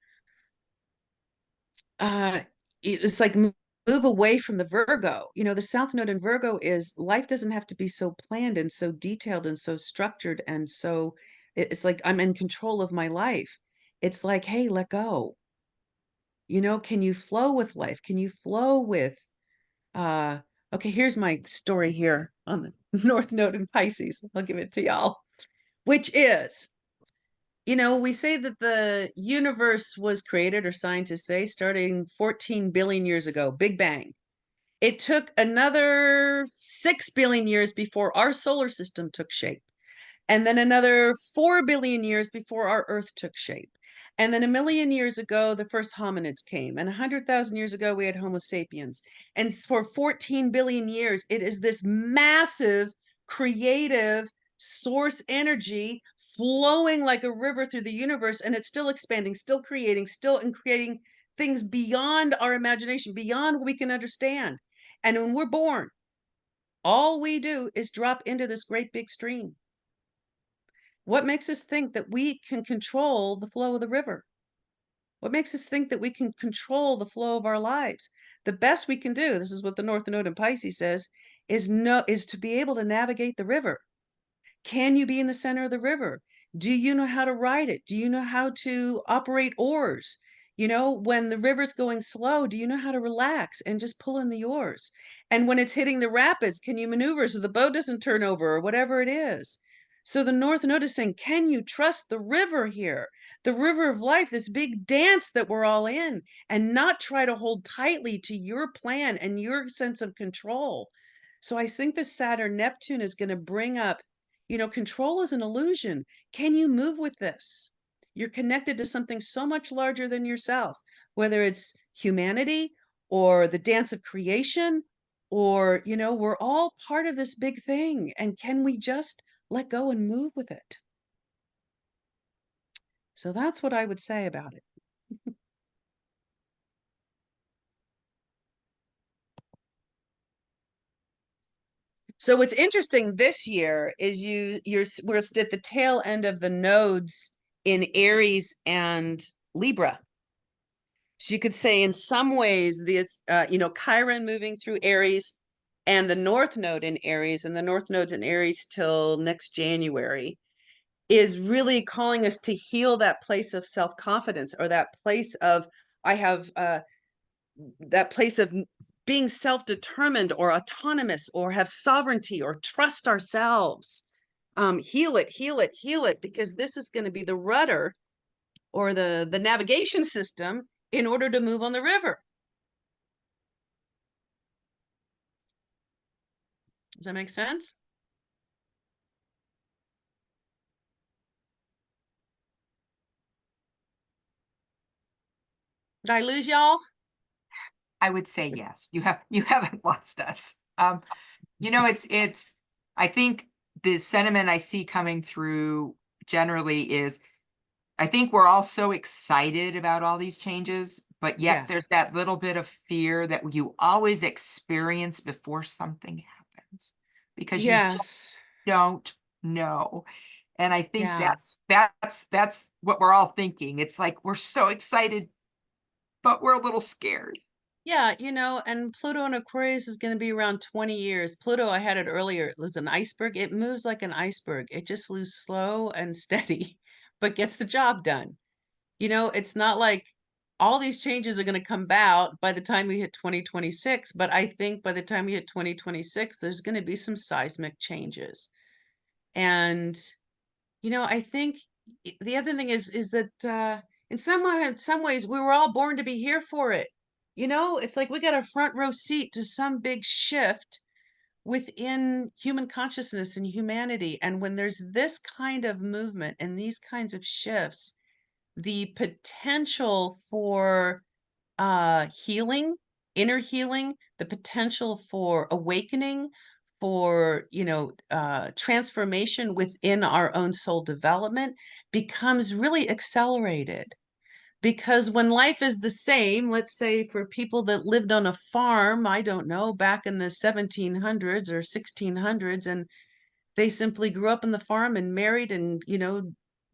it's like move away from the Virgo. You know, the South Node in Virgo is life doesn't have to be so planned and so detailed and so structured and so it's like I'm in control of my life. It's like, hey, let go. You know, can you flow with life? Can you flow with uh okay, here's my story here on the North Node in Pisces. I'll give it to y'all, which is, you know, we say that the universe was created, or scientists say, starting 14 billion years ago, Big Bang. It took another 6 billion years before our solar system took shape. And then another 4 billion years before our Earth took shape. And then a million years ago, the first hominids came. And 100,000 years ago, we had Homo sapiens. And for 14 billion years, it is this massive creative source energy flowing like a river through the universe. And it's still expanding, still creating things beyond our imagination, beyond what we can understand. And when we're born, all we do is drop into this great big stream. What makes us think that we can control the flow of the river? What makes us think that we can control the flow of our lives? The best we can do, this is what the North Node in Pisces says, is to be able to navigate the river. Can you be in the center of the river? Do you know how to ride it? Do you know how to operate oars? You know, when the river's going slow, do you know how to relax and just pull in the oars? And when it's hitting the rapids, can you maneuver so the boat doesn't turn over or whatever it is? So the North Node is saying, can you trust the river here? The river of life, this big dance that we're all in, and not try to hold tightly to your plan and your sense of control. So I think the Saturn Neptune is going to bring up, you know, control is an illusion. Can you move with this? You're connected to something so much larger than yourself, whether it's humanity or the dance of creation, or, you know, we're all part of this big thing. And can we just let go and move with it? So that's what I would say about it. So what's interesting this year is we're at the tail end of the nodes in Aries and Libra. So you could say in some ways this, you know, Chiron moving through Aries and the North Node in Aries, and the North Node's in Aries till next January, is really calling us to heal that place of self-confidence, or that place of, I have that place of being self-determined or autonomous or have sovereignty or trust ourselves. Heal it, because this is going to be the rudder or the navigation system in order to move on the river. Does that make sense? Did I lose y'all? I would say yes. You haven't lost us. You know, it's I think the sentiment I see coming through generally is, I think we're all so excited about all these changes, but yet Yes. there's that little bit of fear that you always experience before something happens, because you Yes. don't know. And I think Yeah. that's what we're all thinking. It's like we're so excited, but we're a little scared. Yeah, you know, and Pluto in Aquarius is going to be around 20 years. Pluto, I had it earlier, it was an iceberg. It moves like an iceberg. It just moves slow and steady, but gets the job done. You know, it's not like all these changes are going to come about by the time we hit 2026. But I think by the time we hit 2026, there's going to be some seismic changes. And, I think the other thing is that in some ways, we were all born to be here for it. It's like we got a front row seat to some big shift within human consciousness and humanity. And when there's this kind of movement and these kinds of shifts, the potential for healing, inner healing, the potential for awakening, for transformation within our own soul development becomes really accelerated. Because when life is the same, let's say for people that lived on a farm, I don't know, back in the 1700s or 1600s, and they simply grew up in the farm and married and,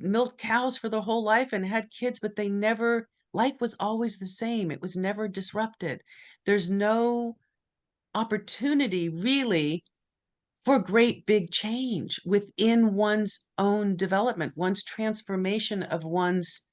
milked cows for their whole life and had kids, but life was always the same. It was never disrupted. There's no opportunity really for great big change within one's own development, one's transformation of one's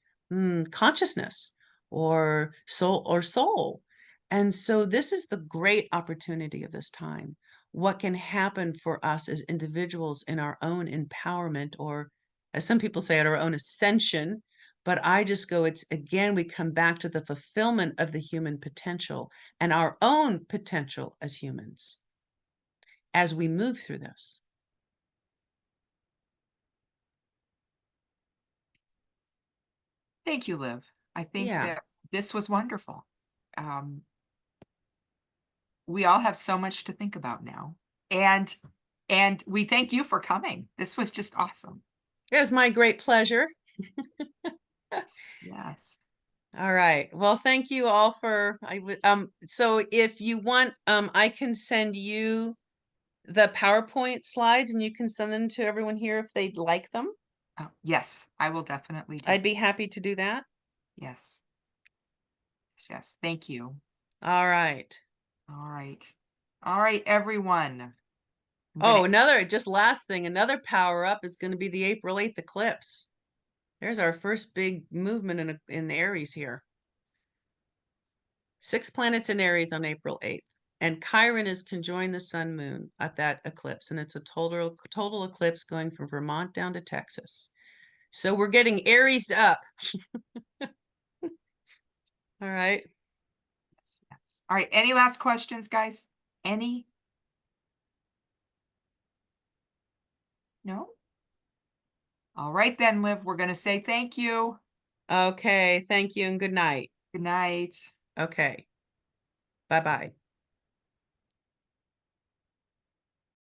consciousness or soul. And so this is the great opportunity of this time. What can happen for us as individuals in our own empowerment, or as some people say, at our own ascension. But I just go, it's again, we come back to the fulfillment of the human potential and our own potential as humans as we move through this. Thank you, Liv. I think Yeah. that this was wonderful. We all have so much to think about now. And we thank you for coming. This was just awesome. It was my great pleasure. Yes. All right. Well, thank you all for so if you want, I can send you the PowerPoint slides and you can send them to everyone here if they'd like them. Oh, yes, I will definitely do I'd that. be happy to do that. Yes. Yes, thank you. All right. All right. All right, everyone. Oh, just last thing, another power up is going to be the April 8th eclipse. There's our first big movement in Aries here. 6 planets in Aries on April 8th. And Chiron is conjoined the sun moon at that eclipse. And it's a total eclipse going from Vermont down to Texas. So we're getting Aries up. All right. Yes. All right. Any last questions, guys? Any? No? All right, then, Liv, we're going to say thank you. Okay. Thank you and good night. Good night. Okay. Bye-bye.